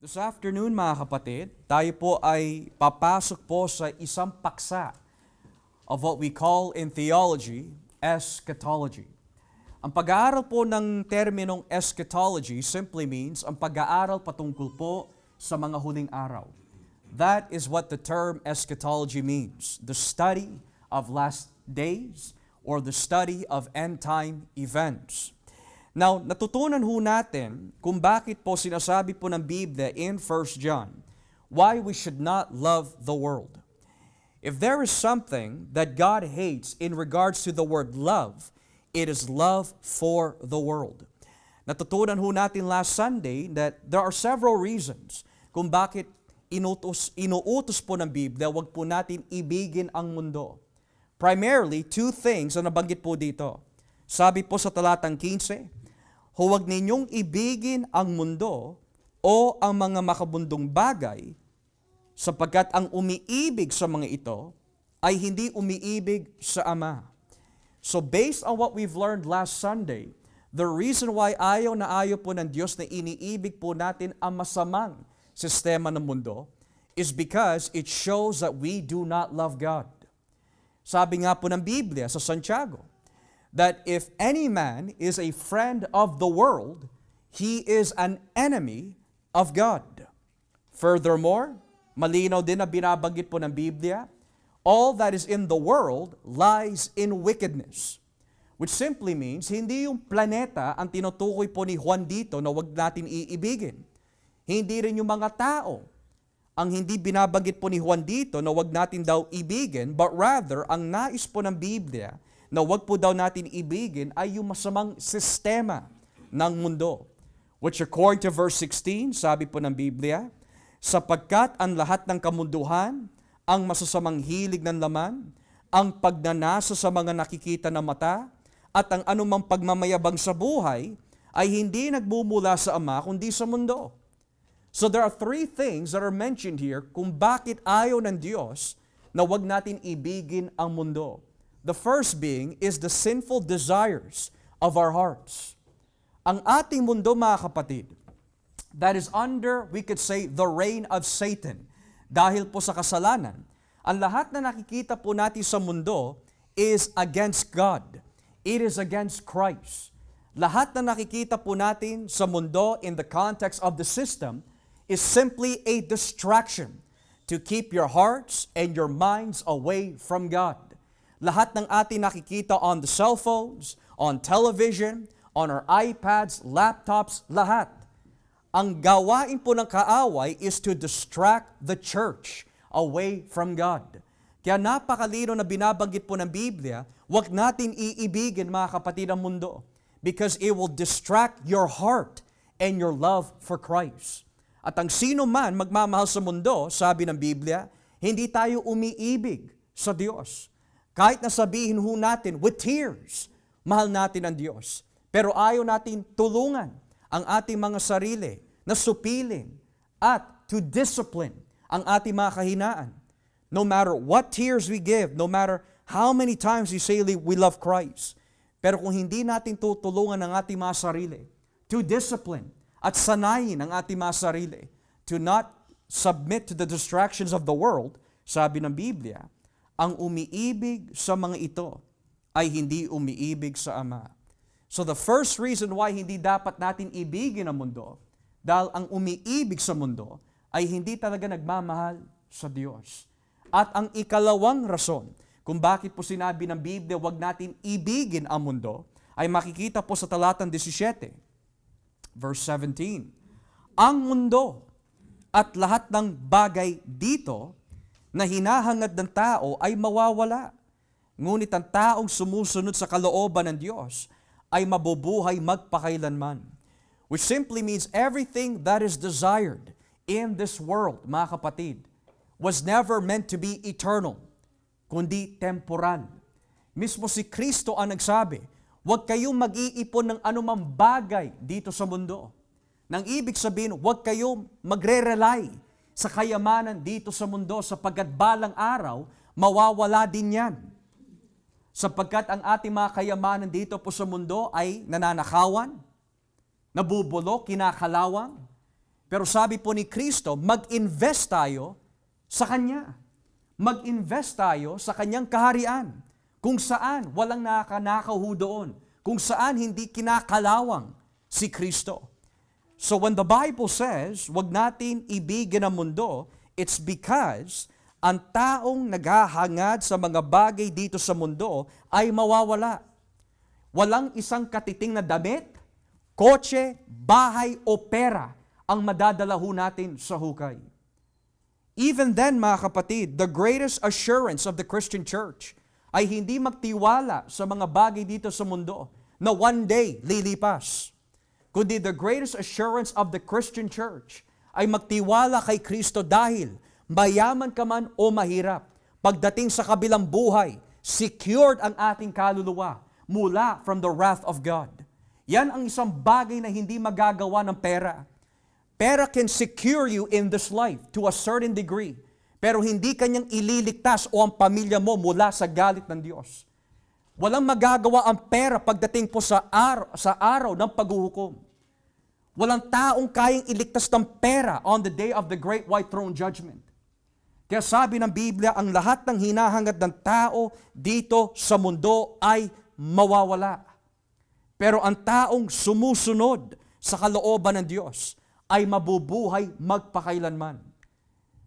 This afternoon mga kapatid, tayo po ay papasok po sa isang paksa of what we call in theology, eschatology. Ang pag-aaral po ng terminong eschatology simply means ang pag-aaral patungkol po sa mga huling araw. That is what the term eschatology means, the study of last days or the study of end-time events. Now, natutunan ho natin kung bakit po sinasabi po ng Biblia in 1 John, why we should not love the world. If there is something that God hates in regards to the word love, it is love for the world. Natutunan ho natin last Sunday that there are several reasons kung bakit inuutos po ng Biblia, wag po natin ibigin ang mundo. Primarily, two things ang nabanggit po dito. Sabi po sa talatang 15, huwag ninyong ibigin ang mundo o ang mga makabundong bagay sapagkat ang umiibig sa mga ito ay hindi umiibig sa Ama. So based on what we've learned last Sunday, the reason why ayaw na ayaw po ng Diyos na iniibig po natin ang masamang sistema ng mundo is because it shows that we do not love God. Sabi nga po ng Biblia sa Santiago, that if any man is a friend of the world, he is an enemy of God. Furthermore, malinaw din na binabanggit po ng Biblia, all that is in the world lies in wickedness. Which simply means, hindi yung planeta ang tinutukoy po ni Juan dito na wag natin iibigin. Hindi rin yung mga tao ang hindi binabanggit po ni Juan dito na wag natin daw ibigin, but rather, ang nais po ng Biblia na wag po daw natin ibigin ay yung masamang sistema ng mundo. Which according to verse 16, sabi po ng Biblia, sapagkat ang lahat ng kamunduhan, ang masasamang hilig ng laman, ang pagnanasa sa mga nakikita na mata, at ang anumang pagmamayabang sa buhay, ay hindi nagmumula sa Ama kundi sa mundo. So there are three things that are mentioned here kung bakit ayaw ng Diyos na wag natin ibigin ang mundo. The first being is the sinful desires of our hearts. Ang ating mundo, mga kapatid, that is under, we could say, the reign of Satan. Dahil po sa kasalanan, ang lahat na nakikita po natin sa mundo is against God. It is against Christ. Lahat na nakikita po natin sa mundo in the context of the system is simply a distraction to keep your hearts and your minds away from God. Lahat ng ating nakikita on the cell phones, on television, on our iPads, laptops, lahat. Ang gawain po ng kaaway is to distract the church away from God. Kaya napakalino na binabanggit po ng Biblia, huwag natin iibigin mga kapatid ang mundo because it will distract your heart and your love for Christ. At ang sino man magmamahal sa mundo, sabi ng Biblia, hindi tayo umiibig sa Diyos. Kahit na sabihin ho natin with tears, mahal natin ang Diyos. Pero ayaw natin tulungan ang ating mga sarili na supilin at to discipline ang ating mga kahinaan. No matter what tears we give, no matter how many times we say we love Christ. Pero kung hindi natin tutulungan ang ating mga sarili to discipline at sanayin ang ating mga sarili to not submit to the distractions of the world, sabi ng Biblia, ang umiibig sa mga ito ay hindi umiibig sa Ama. So the first reason why hindi dapat natin ibigin ang mundo, dahil ang umiibig sa mundo ay hindi talaga nagmamahal sa Diyos. At ang ikalawang rason kung bakit po sinabi ng Biblia wag natin ibigin ang mundo, ay makikita po sa talatang 17, verse 17. Ang mundo at lahat ng bagay dito na hinahangad ng tao ay mawawala. Ngunit ang taong sumusunod sa kalooban ng Diyos ay mabubuhay magpakailanman. Which simply means everything that is desired in this world, mga kapatid, was never meant to be eternal, kundi temporal. Mismo si Kristo ang nagsabi, huwag kayong mag-iipon ng anumang bagay dito sa mundo. Nang ibig sabihin, huwag kayong magre-rely sa kayamanan dito sa mundo sapagkat balang araw, mawawala din yan. Sapagkat ang ating mga kayamanan dito po sa mundo ay nananakawan, nabubulok, kinakalawang. Pero sabi po ni Kristo, mag-invest tayo sa Kanya. Mag-invest tayo sa Kanyang kaharian, kung saan walang nakanakaw doon, kung saan hindi kinakalawang si Kristo. So when the Bible says, wag natin ibigin ang mundo, it's because ang taong naghahangad sa mga bagay dito sa mundo ay mawawala. Walang isang katiting na damit, kotse, bahay o pera ang madadala ho natin sa hukay. Even then, mga kapatid, the greatest assurance of the Christian church ay hindi magtiwala sa mga bagay dito sa mundo na one day lilipas. Kundi the greatest assurance of the Christian church ay magtiwala kay Kristo dahil mayaman ka man o mahirap, pagdating sa kabilang buhay, secured ang ating kaluluwa mula from the wrath of God. Yan ang isang bagay na hindi magagawa ng pera. Pera can secure you in this life to a certain degree, pero hindi kanyang ililigtas o ang pamilya mo mula sa galit ng Diyos. Walang magagawa ang pera pagdating po sa araw ng paghuhukom. Walang taong kayang iligtas ng pera on the day of the great white throne judgment. Kaya sabi ng Biblia, ang lahat ng hinahangad ng tao dito sa mundo ay mawawala. Pero ang taong sumusunod sa kalooban ng Diyos ay mabubuhay magpakailanman.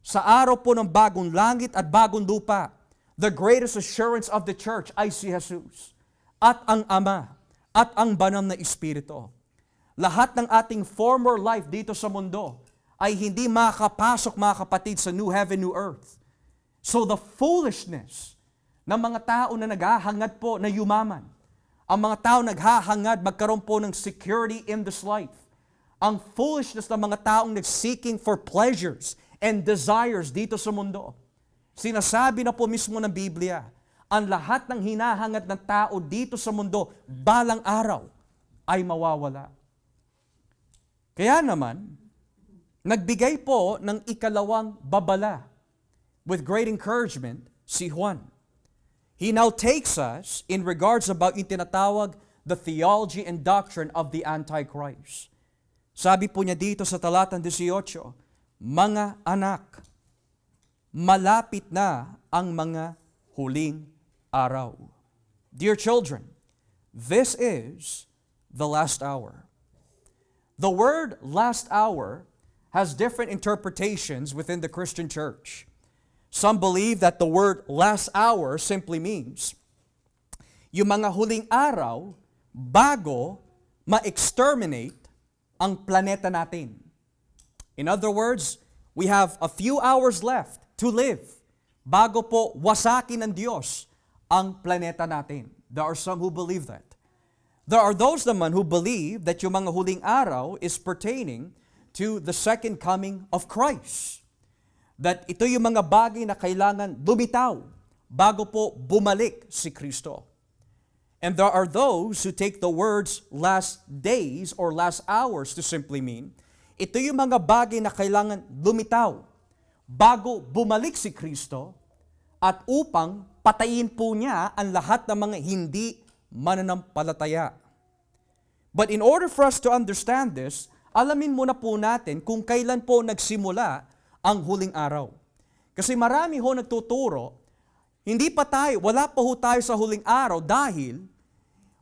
Sa araw po ng bagong langit at bagong lupa, the greatest assurance of the church ay si Jesus at ang Ama at ang Banal na Espiritu. Lahat ng ating former life dito sa mundo ay hindi makakapasok, mga kapatid, sa new heaven, new earth. So the foolishness ng mga tao na naghahangad po na yumaman, ang mga tao naghahangad magkaroon po ng security in this life, ang foolishness ng mga taong nag-seeking for pleasures and desires dito sa mundo. Sinasabi na po mismo ng Biblia, ang lahat ng hinahangad ng tao dito sa mundo, balang araw, ay mawawala. Kaya naman, nagbigay po ng ikalawang babala with great encouragement si Juan. He now takes us in regards about yung tinatawag the theology and doctrine of the Antichrist. Sabi po niya dito sa talatang 18, mga anak, malapit na ang mga huling araw. Dear children, this is the last hour. The word last hour has different interpretations within the Christian church. Some believe that the word last hour simply means yung mga huling araw bago ma-exterminate ang planeta natin. In other words, we have a few hours left to live bago po wasakin ng Diyos ang planeta natin. There are some who believe that. There are those naman who believe that yung mga huling araw is pertaining to the second coming of Christ. That ito yung mga bagay na kailangan lumitaw bago po bumalik si Kristo. And there are those who take the words last days or last hours to simply mean, ito yung mga bagay na kailangan lumitaw bago bumalik si Kristo at upang patayin po niya ang lahat ng mga hindi mananampalataya. But in order for us to understand this, alamin muna po natin kung kailan po nagsimula ang huling araw. Kasi marami ho nagtuturo, wala pa ho tayo sa huling araw dahil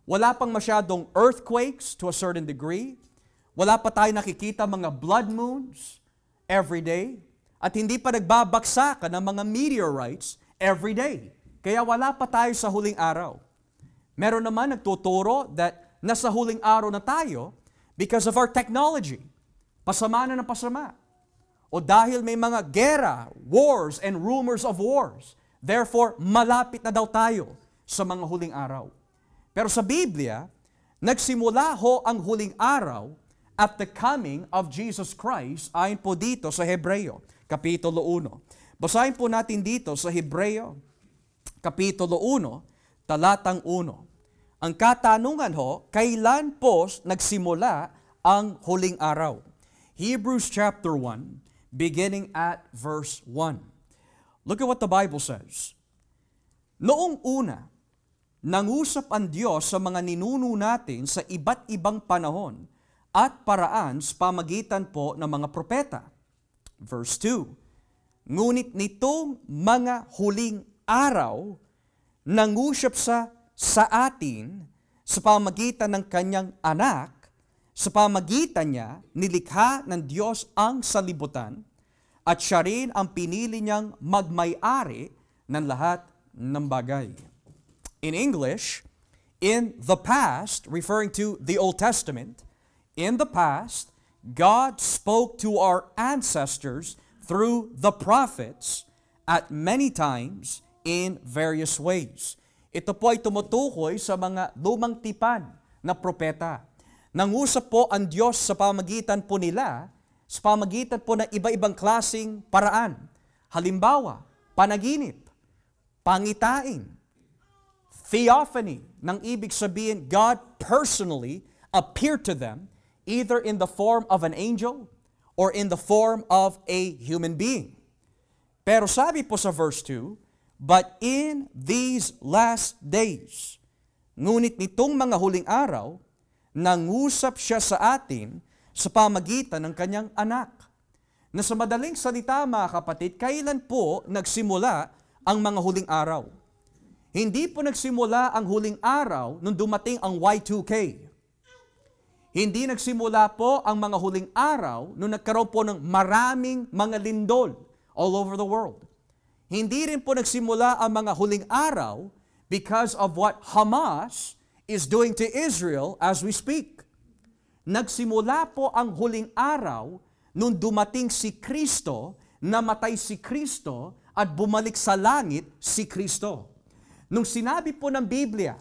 wala pang masyadong earthquakes to a certain degree, wala pa tayo nakikita mga blood moons every day, at hindi pa nagbabagsakan ng mga meteorites every day. Kaya wala pa tayo sa huling araw. Meron naman nagtuturo that nasa huling araw na tayo because of our technology. Pasama na ng pasama. O dahil may mga gera, wars, and rumors of wars. Therefore, malapit na daw tayo sa mga huling araw. Pero sa Biblia, nagsimula ho ang huling araw at the coming of Jesus Christ ayon po dito sa Hebreo, Kapitulo 1. Basahin po natin dito sa Hebreo, Kapitulo 1, talatang 1. Ang katanungan ho, kailan po nagsimula ang huling araw? Hebrews chapter 1, beginning at verse 1. Look at what the Bible says. Noong una, nangusap ang Diyos sa mga ninuno natin sa iba't ibang panahon at paraan sa pamagitan po ng mga propeta. Verse 2, ngunit nitong mga huling araw, nangusap sa atin sa pamagitan ng kanyang anak, sa pamagitan niya, nilikha ng Diyos ang salibutan, at siya rin ang pinili niyang magmay-ari ng lahat ng bagay. In English, in the past, referring to the Old Testament, in the past, God spoke to our ancestors through the prophets at many times in various ways. Ito po ay tumutukoy sa mga lumang tipan na propeta. Nangusap po ang Diyos sa pamagitan po nila, sa pamagitan po ng iba-ibang klaseng paraan. Halimbawa, panaginip, pangitain, theophany, nang ibig sabihin, God personally appeared to them either in the form of an angel or in the form of a human being. Pero sabi po sa verse 2, but in these last days, ngunit nitong mga huling araw, nangusap siya sa atin sa pamagitan ng kanyang anak. Na sa madaling salita, mga kapatid, kailan po nagsimula ang mga huling araw? Hindi po nagsimula ang huling araw nung dumating ang Y2K. Hindi nagsimula po ang mga huling araw nung nagkaroon po ng maraming mga lindol all over the world. Hindi rin po nagsimula ang mga huling araw because of what Hamas is doing to Israel as we speak. Nagsimula po ang huling araw nung dumating si Kristo, namatay si Kristo, at bumalik sa langit si Kristo. Nung sinabi po ng Biblia,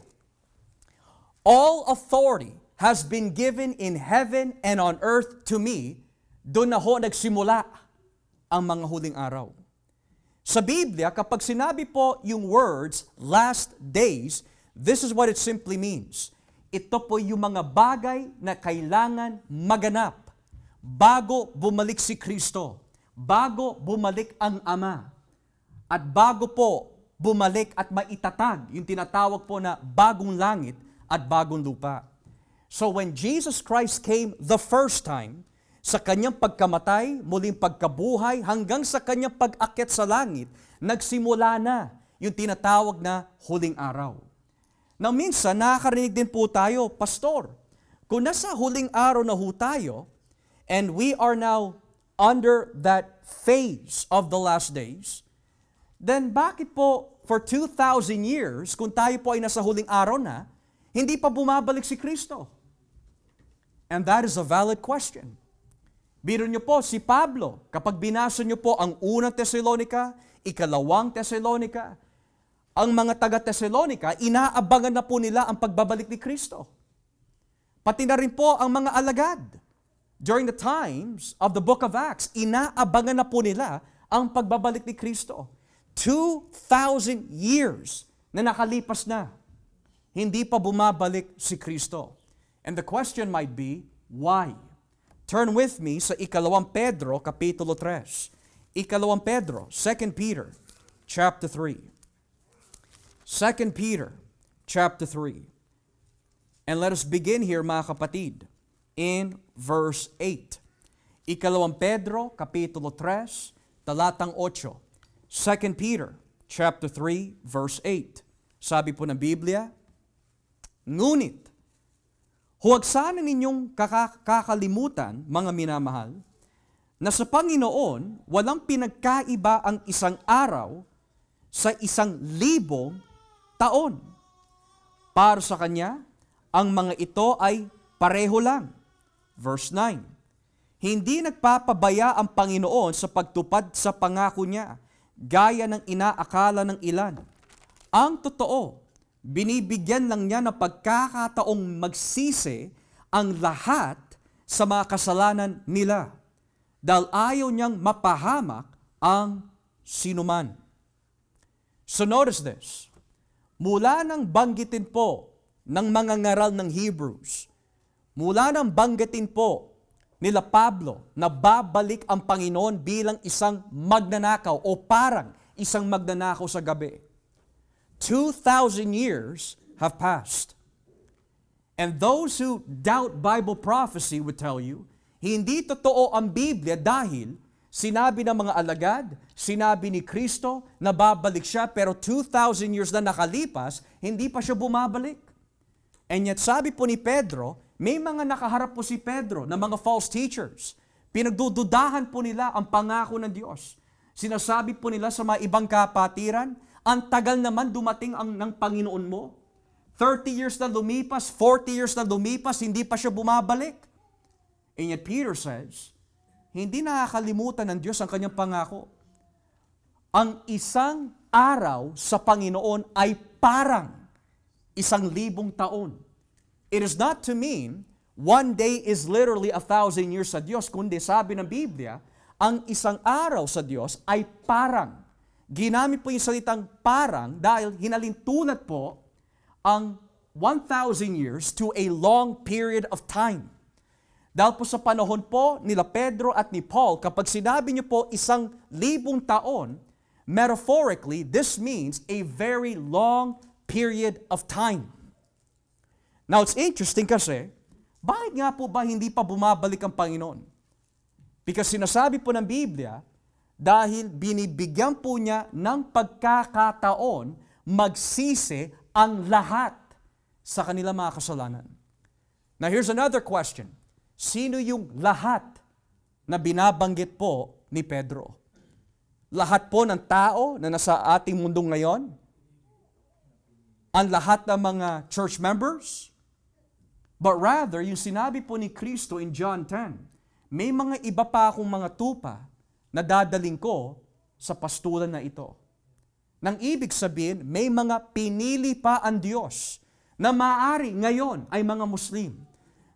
all authority has been given in heaven and on earth to me, doon na ho nagsimula ang mga huling araw. Sa Biblia, kapag sinabi po yung words, last days, this is what it simply means. Ito po yung mga bagay na kailangan maganap bago bumalik si Kristo, bago bumalik ang Ama, at bago po bumalik at maitatag yung tinatawag po na bagong langit at bagong lupa. So when Jesus Christ came the first time, sa kanyang pagkamatay, muling pagkabuhay, hanggang sa kanyang pag-akyat sa langit, nagsimula na yung tinatawag na huling araw. Now minsan, nakakarinig din po tayo, Pastor, kung nasa huling araw na ho tayo, and we are now under that phase of the last days, then bakit po for 2,000 years, kung tayo po ay nasa huling araw na, hindi pa bumabalik si Kristo? And that is a valid question. Biro niyo po si Pablo, kapag binasa niyo po ang unang Tesalonica, ikalawang Tesalonica, ang mga taga-Tesalonica, inaabangan na po nila ang pagbabalik ni Kristo. Pati na rin po ang mga alagad. During the times of the book of Acts, inaabangan na po nila ang pagbabalik ni Kristo. 2,000 years na nakalipas na, hindi pa bumabalik si Kristo. And the question might be, why? Turn with me sa ikalawang Pedro, kapitulo 3. Ikalawang Pedro, 2 Peter, chapter 3. 2 Peter, chapter 3. And let us begin here, mga kapatid, in verse 8. Ikalawang Pedro, kapitulo 3, talatang 8. 2 Peter, chapter 3, verse 8. Sabi po ng Biblia, ngunit, huwag sana ninyong kakalimutan, mga minamahal, na sa Panginoon, walang pinagkaiba ang isang araw sa 1,000 taon. Para sa Kanya, ang mga ito ay pareho lang. Verse 9, hindi nagpapabaya ang Panginoon sa pagtupad sa pangako niya, gaya ng inaakala ng ilan. Ang totoo, binibigyan lang niya ng pagkakataong magsisi ang lahat sa mga kasalanan nila, dahil ayaw niyang mapahamak ang sinuman. So notice this, mula nang banggitin po ng mga ngaral ng Hebrews, mula nang banggitin po nila Pablo na babalik ang Panginoon bilang isang magnanakaw o parang isang magnanakaw sa gabi, 2,000 years have passed. And those who doubt Bible prophecy would tell you, hindi totoo ang Biblia dahil sinabi ng mga alagad, sinabi ni Kristo na babalik siya, pero 2,000 years na nakalipas, hindi pa siya bumabalik. And yet sabi po ni Pedro, may mga nakaharap po si Pedro na mga false teachers. Pinagdududahan po nila ang pangako ng Diyos. Sinasabi po nila sa mga ibang kapatiran, ang tagal naman dumating ng Panginoon mo. 30 years na lumipas, 40 years na lumipas, hindi pa siya bumabalik. And yet Peter says, hindi nakakalimutan ng Diyos ang kanyang pangako. Ang isang araw sa Panginoon ay parang 1,000 taon. It is not to mean one day is literally 1,000 years sa Diyos, kundi sabi ng Biblia, ang isang araw sa Diyos ay parang. Ginamit po yung salitang parang dahil hinalintunat po ang 1,000 years to a long period of time. Dahil po sa panahon po nila Pedro at ni Paul, kapag sinabi niyo po 1,000 taon, metaphorically, this means a very long period of time. Now, it's interesting kasi, bakit nga po ba hindi pa bumabalik ang Panginoon? Because sinasabi po ng Biblia, dahil binibigyan po niya ng pagkakataon magsisi ang lahat sa kanilang mga kasalanan. Now, here's another question. Sino yung lahat na binabanggit po ni Pedro? Lahat po ng tao na nasa ating mundo ngayon? Ang lahat ng mga church members? But rather, yung sinabi po ni Kristo in John 10, may mga iba pa akong mga tupa na dadaling ko sa pastulan na ito. Nang ibig sabihin, may mga pinili pa ang Diyos na maaari ngayon ay mga Muslim,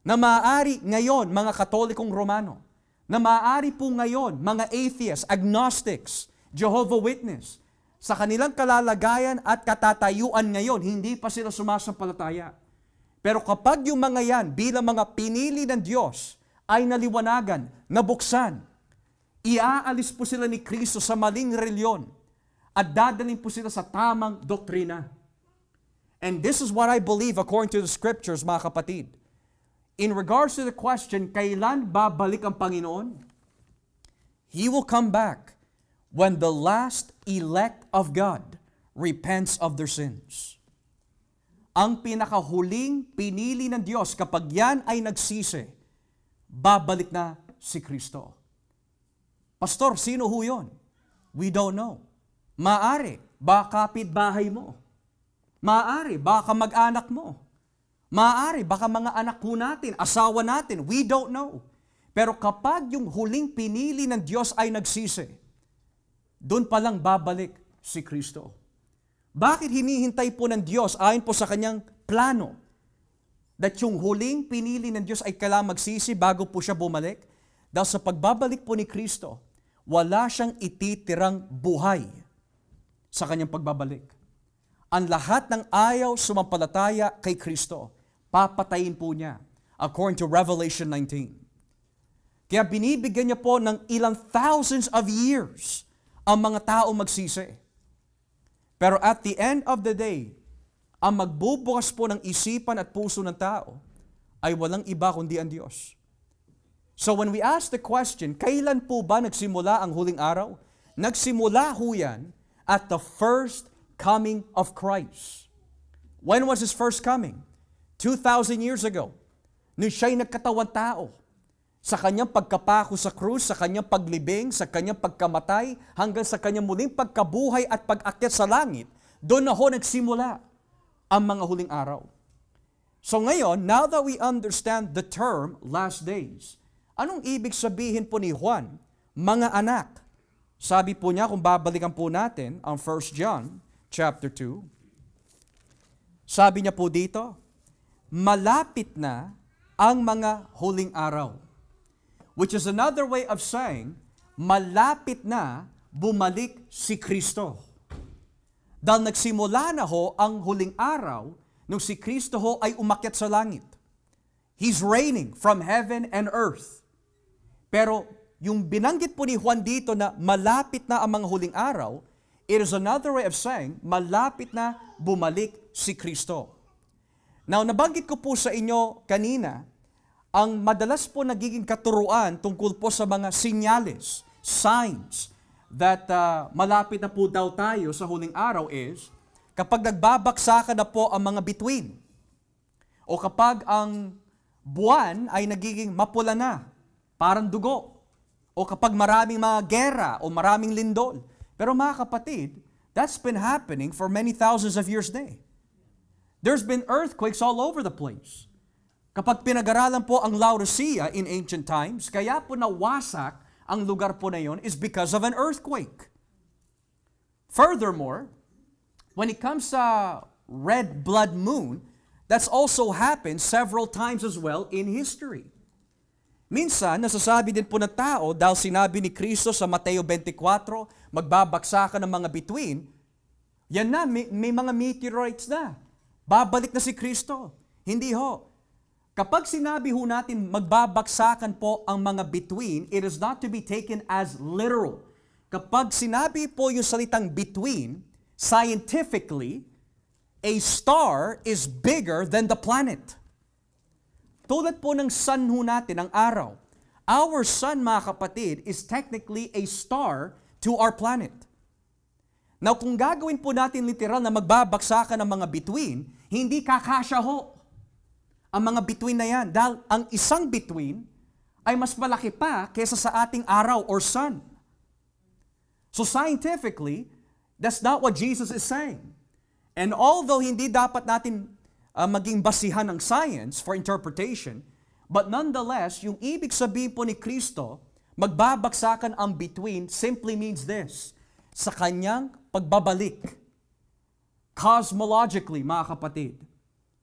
na maaari ngayon mga Katolikong Romano, na maaari po ngayon mga atheists, agnostics, Jehovah Witness. Sa kanilang kalalagayan at katatayuan ngayon, hindi pa sila sumasampalataya. Pero kapag yung mga yan bilang mga pinili ng Diyos ay naliwanagan, nabuksan, iaalis po sila ni Kristo sa maling reliyon at dadalhin po sila sa tamang doktrina. And this is what I believe according to the scriptures, mga kapatid. In regards to the question, kailan babalik ang Panginoon? He will come back when the last elect of God repents of their sins. Ang pinakahuling pinili ng Diyos, kapag yan ay nagsisi, babalik na si Kristo. Pastor, sino ho yun? We don't know. Maari, baka kapitbahay mo. Maari, baka mag-anak mo. Maari, baka mga anak ko natin, asawa natin. We don't know. Pero kapag yung huling pinili ng Diyos ay nagsisi, doon pa lang babalik si Kristo. Bakit hinihintay po ng Diyos ayon po sa kanyang plano that yung huling pinili ng Diyos ay kailangang magsisi bago po siya bumalik? Dahil sa pagbabalik po ni Kristo, wala siyang ititirang buhay sa kanyang pagbabalik. Ang lahat ng ayaw sumampalataya kay Kristo, papatayin po niya according to Revelation 19. Kaya binibigyan niya po ng ilang thousands of years ang mga tao magsisi. Pero at the end of the day, ang magbubukas po ng isipan at puso ng tao ay walang iba kundi ang Diyos. So when we ask the question, kailan po ba nagsimula ang huling araw? Nagsimula ho yan at the first coming of Christ. When was His first coming? 2,000 years ago. Nung siya'y nagkatawang tao. Sa kanyang pagkapako sa krus, sa kanyang paglibing, sa kanyang pagkamatay, hanggang sa kanyang muling pagkabuhay at pag-akyat sa langit, doon na ho nagsimula ang mga huling araw. So ngayon, now that we understand the term last days, anong ibig sabihin po ni Juan? Mga anak. Sabi po niya, kung babalikan po natin ang 1 John chapter 2, sabi niya po dito, malapit na ang mga huling araw. Which is another way of saying, malapit na bumalik si Kristo. Dahil nagsimula na ho ang huling araw nung si Kristo ho ay umakyat sa langit. He's reigning from heaven and earth. Pero yung binanggit po ni Juan dito na malapit na ang mga huling araw, it is another way of saying, malapit na bumalik si Kristo. Now, nabanggit ko po sa inyo kanina, ang madalas po nagiging katuruan tungkol po sa mga sinyales, signs, that malapit na po daw tayo sa huling araw is, kapag nagbabaksakan na po ang mga bituin, o kapag ang buwan ay nagiging mapula na, parang dugo, o kapag maraming mga gera o maraming lindol. Pero mga kapatid, that's been happening for many thousands of years na. There's been earthquakes all over the place. Kapag pinag-aralan po ang Laodicea in ancient times, kaya po nawasak ang lugar po na yon is because of an earthquake. Furthermore, when it comes sa red blood moon, that's also happened several times as well in history. Minsan, nasasabi din po ng tao, dahil sinabi ni Kristo sa Mateo 24, magbabaksakan ng mga bituin, yan na, may mga meteorites na. Babalik na si Kristo. Hindi ho. Kapag sinabi ho natin magbabaksakan po ang mga bituin, it is not to be taken as literal. Kapag sinabi po yung salitang between, scientifically, a star is bigger than the planet. Tulad po ng sun ho natin, ang araw. Our sun, mga kapatid, is technically a star to our planet. Now, kung gagawin po natin literal na magbabaksakan ng mga bituin, hindi kakasya ho ang mga bituin na yan. Dahil ang isang bituin ay mas malaki pa kaysa sa ating araw or sun. So scientifically, that's not what Jesus is saying. And although hindi dapat natin maging basihan ng science for interpretation, but nonetheless, yung ibig sabihin po ni Kristo, magbabaksakan ang bituin simply means this, sa kanyang pagbabalik. Cosmologically, mga kapatid,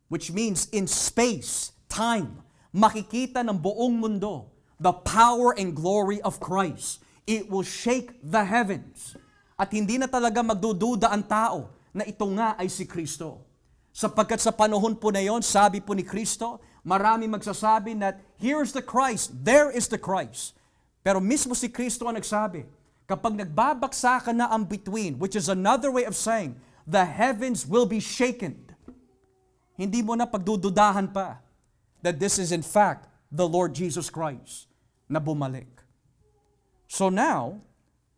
which means in space, time, makikita ng buong mundo the power and glory of Christ. It will shake the heavens. At hindi na talaga magdududa ang tao na ito nga ay si Kristo. Sapagkat sa panahon po na yon, sabi po ni Kristo, marami magsasabi that here's the Christ, there is the Christ. Pero mismo si Kristo ang nagsabi, kapag nagbabaksakan na ang bituin, which is another way of saying, the heavens will be shaken. Hindi mo na pagdududahan pa that this is in fact the Lord Jesus Christ na bumalik. So now,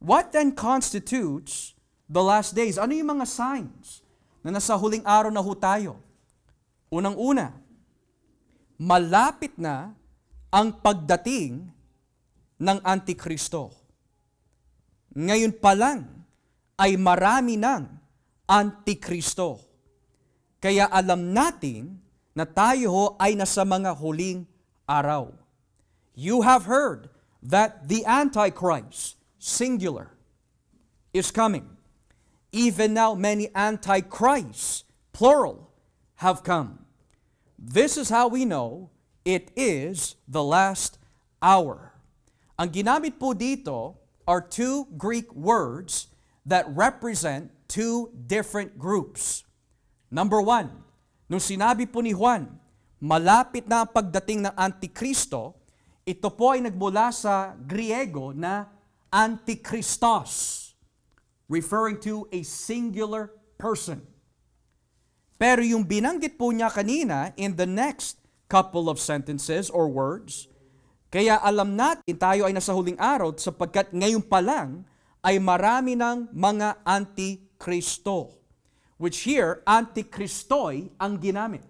what then constitutes the last days? Ano yung mga signs na nasa huling araw na ho tayo? Unang-una, malapit na ang pagdating ng Antikristo. Ngayon pa lang ay marami ng Antikristo. Kaya alam natin na tayo ho ay nasa mga huling araw. You have heard that the Antichrist, singular, is coming. Even now many Antichrists, plural, have come. This is how we know it is the last hour. Ang ginamit po dito are two Greek words that represent two different groups. Number one, nung sinabi po ni Juan, malapit na ang pagdating ng Antikristo, ito po ay nagmula sa Griego na Antikristos, referring to a singular person. Pero yung binanggit po niya kanina in the next couple of sentences or words, kaya alam natin tayo ay nasa huling araw sapagkat ngayon pa lang ay marami ng mga Antikristo. Which here, Antikristoi ang ginamit.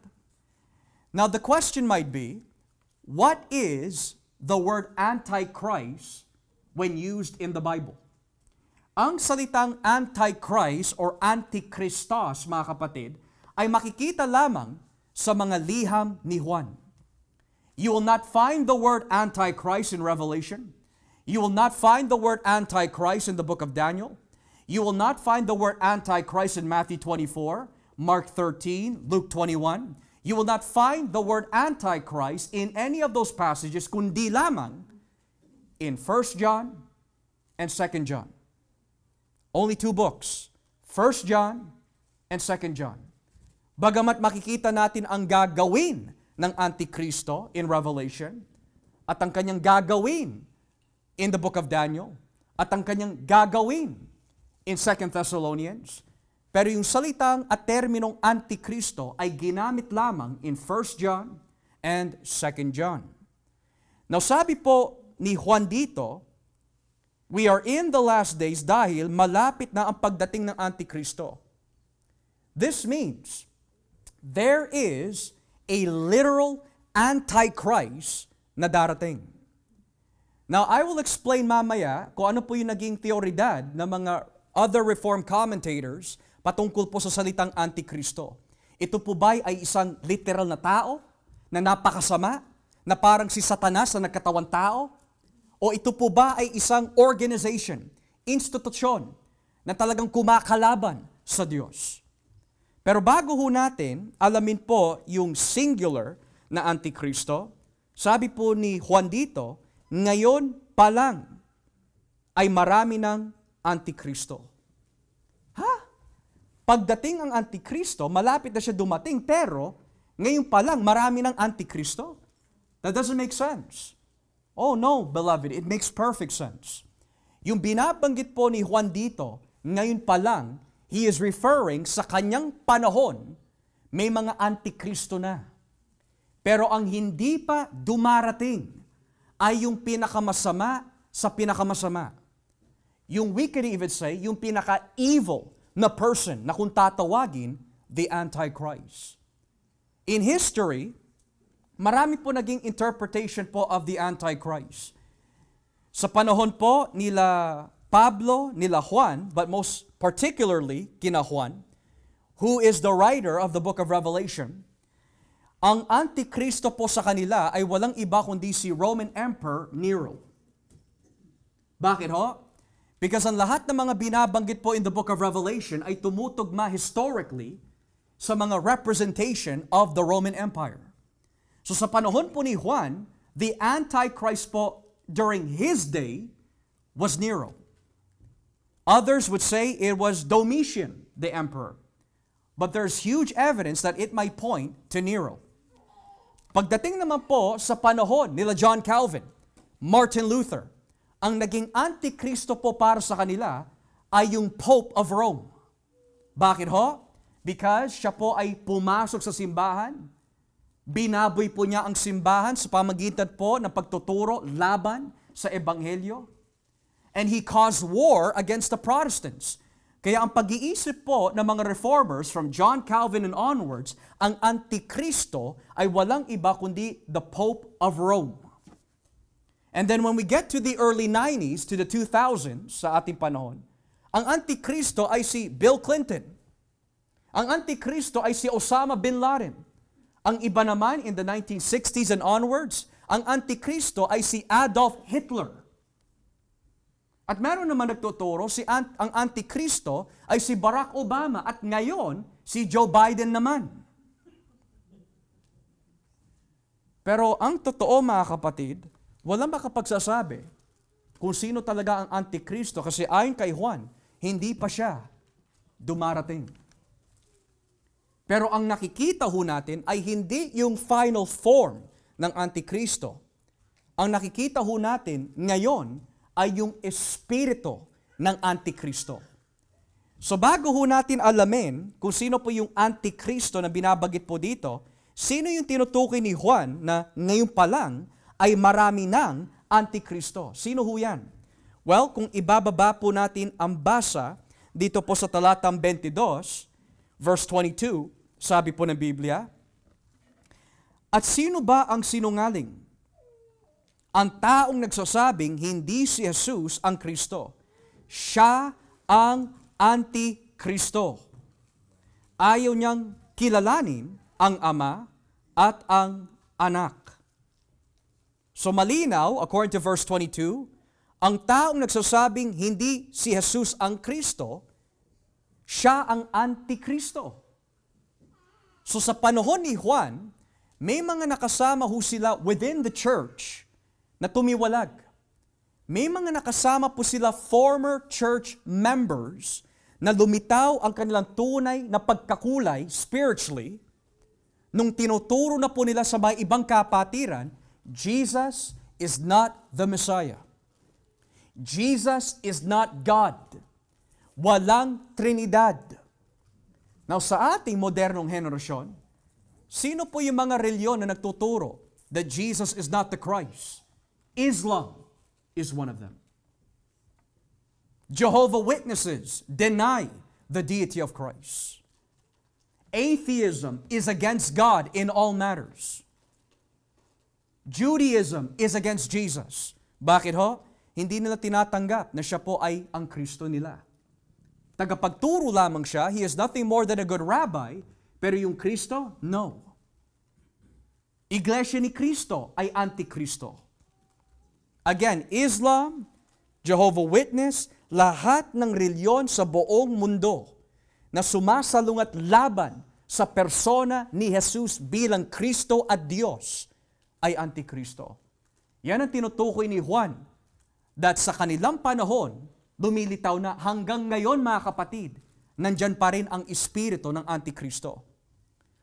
Now the question might be, what is the word Antichrist when used in the Bible? Ang salitang Antichrist or Antikristos, mga kapatid, ay makikita lamang sa mga liham ni Juan. You will not find the word Antichrist in Revelation. You will not find the word Antichrist in the book of Daniel. You will not find the word Antichrist in Matthew 24, Mark 13, Luke 21. You will not find the word Antichrist in any of those passages, kundi lamang in 1 John and 2 John. Only two books, 1 John and 2 John. Bagamat makikita natin ang gagawin ng Antikristo in Revelation, at ang kanyang gagawin in the book of Daniel, at ang kanyang gagawin in 2 Thessalonians, Pero yung salitang at terminong Antikristo ay ginamit lamang in 1 John and 2 John. Now sabi po ni Juan dito, we are in the last days dahil malapit na ang pagdating ng Antikristo. This means there is a literal Antichrist na darating. Now, I will explain mamaya kung ano po yung naging teoridad ng mga other Reformed commentators patungkol po sa salitang Antikristo. Ito po ba ay isang literal na tao na napakasama, na parang si Satanas na nagkatawang tao? O ito po ba ay isang organization, institusyon, na talagang kumakalaban sa Diyos? Pero bago ho natin alamin po yung singular na Antikristo, sabi po ni Juan dito, ngayon pa lang ay marami ng Antikristo. Pagdating ang Antikristo, malapit na siya dumating, pero ngayon pa lang marami ng Antikristo? That doesn't make sense. Oh no, beloved, it makes perfect sense. Yung binabanggit po ni Juan dito, ngayon pa lang, he is referring sa kanyang panahon, may mga Antikristo na. Pero ang hindi pa dumarating ay yung pinakamasama sa pinakamasama. Yung we can even say, yung pinaka-evil na person na kung tatawagin, the Antichrist. In history, marami po naging interpretation po of the Antichrist. Sa panahon po nila Pablo, nila Juan, but most particularly kina Juan, who is the writer of the book of Revelation, ang Antikristo po sa kanila ay walang iba kundi si Roman Emperor Nero. Bakit ho? Because ang lahat ng mga binabanggit po in the book of Revelation ay tumutugma historically sa mga representation of the Roman Empire. So sa panahon po ni Juan, the Antichrist po during his day was Nero. Others would say it was Domitian, the emperor. But there's huge evidence that it might point to Nero. Pagdating naman po sa panahon nila John Calvin, Martin Luther, ang naging Antikristo po para sa kanila ay yung Pope of Rome. Bakit ho? Because siya po ay pumasok sa simbahan, binaboy po niya ang simbahan sa pamagitan po ng pagtuturo laban sa Ebanghelyo. And he caused war against the Protestants. Kaya ang pag-iisip po ng mga reformers from John Calvin and onwards, ang Antikristo ay walang iba kundi the Pope of Rome. And then when we get to the early 90s to the 2000s sa ating panahon, ang Antikristo ay si Bill Clinton. Ang Antikristo ay si Osama bin Laden. Ang iba naman in the 1960s and onwards, ang Antikristo ay si Adolf Hitler. At meron naman nagtuturo, ang Antikristo ay si Barack Obama at ngayon si Joe Biden naman. Pero ang totoo mga kapatid, walang makapagsasabi kung sino talaga ang Antikristo kasi ayon kay Juan, hindi pa siya dumarating. Pero ang nakikita ho natin ay hindi yung final form ng Antikristo. Ang nakikita ho natin ngayon ay yung espiritu ng Antikristo. So bago ho natin alamin kung sino po yung Antikristo na binabagit po dito, sino yung tinutukoy ni Juan na ngayon pa lang ay marami ng Antikristo. Sino ho yan? Well, kung ibababa po natin ang basa dito po sa talatang 22, verse 22, sabi po ng Biblia, at sino ba ang sinungaling? Ang taong nagsasabing hindi si Jesus ang Kristo. Siya ang Antikristo. Ayaw niyang kilalanin ang Ama at ang Anak. So malinaw, according to verse 22, ang taong nagsasabing hindi si Jesus ang Kristo, siya ang Antikristo. So sa panahon ni Juan, may mga nakasama ho sila within the church na tumiwalag. May mga nakasama po sila former church members na lumitaw ang kanilang tunay na pagkakulay spiritually nung tinuturo na po nila sa mga ibang kapatiran, Jesus is not the Messiah. Jesus is not God. Walang Trinidad. Now, sa ating modernong henerasyon, sino po yung mga reliyon na nagtuturo that Jesus is not the Christ? Islam is one of them. Jehovah Witnesses deny the deity of Christ. Atheism is against God in all matters. Judaism is against Jesus. Bakit ho? Hindi nila tinatanggap na siya po ay ang Kristo nila. Tagapagturo lamang siya, he is nothing more than a good rabbi, pero yung Kristo, no. Iglesia ni Kristo ay antikristo. Again, Islam, Jehovah Witness, lahat ng reliyon sa buong mundo na sumasalungat laban sa persona ni Jesus bilang Kristo at Diyos ay antikristo. Yan ang tinutukoy ni Juan that sa kanilang panahon, lumilitaw na hanggang ngayon mga kapatid, nandyan pa rin ang espiritu ng antikristo.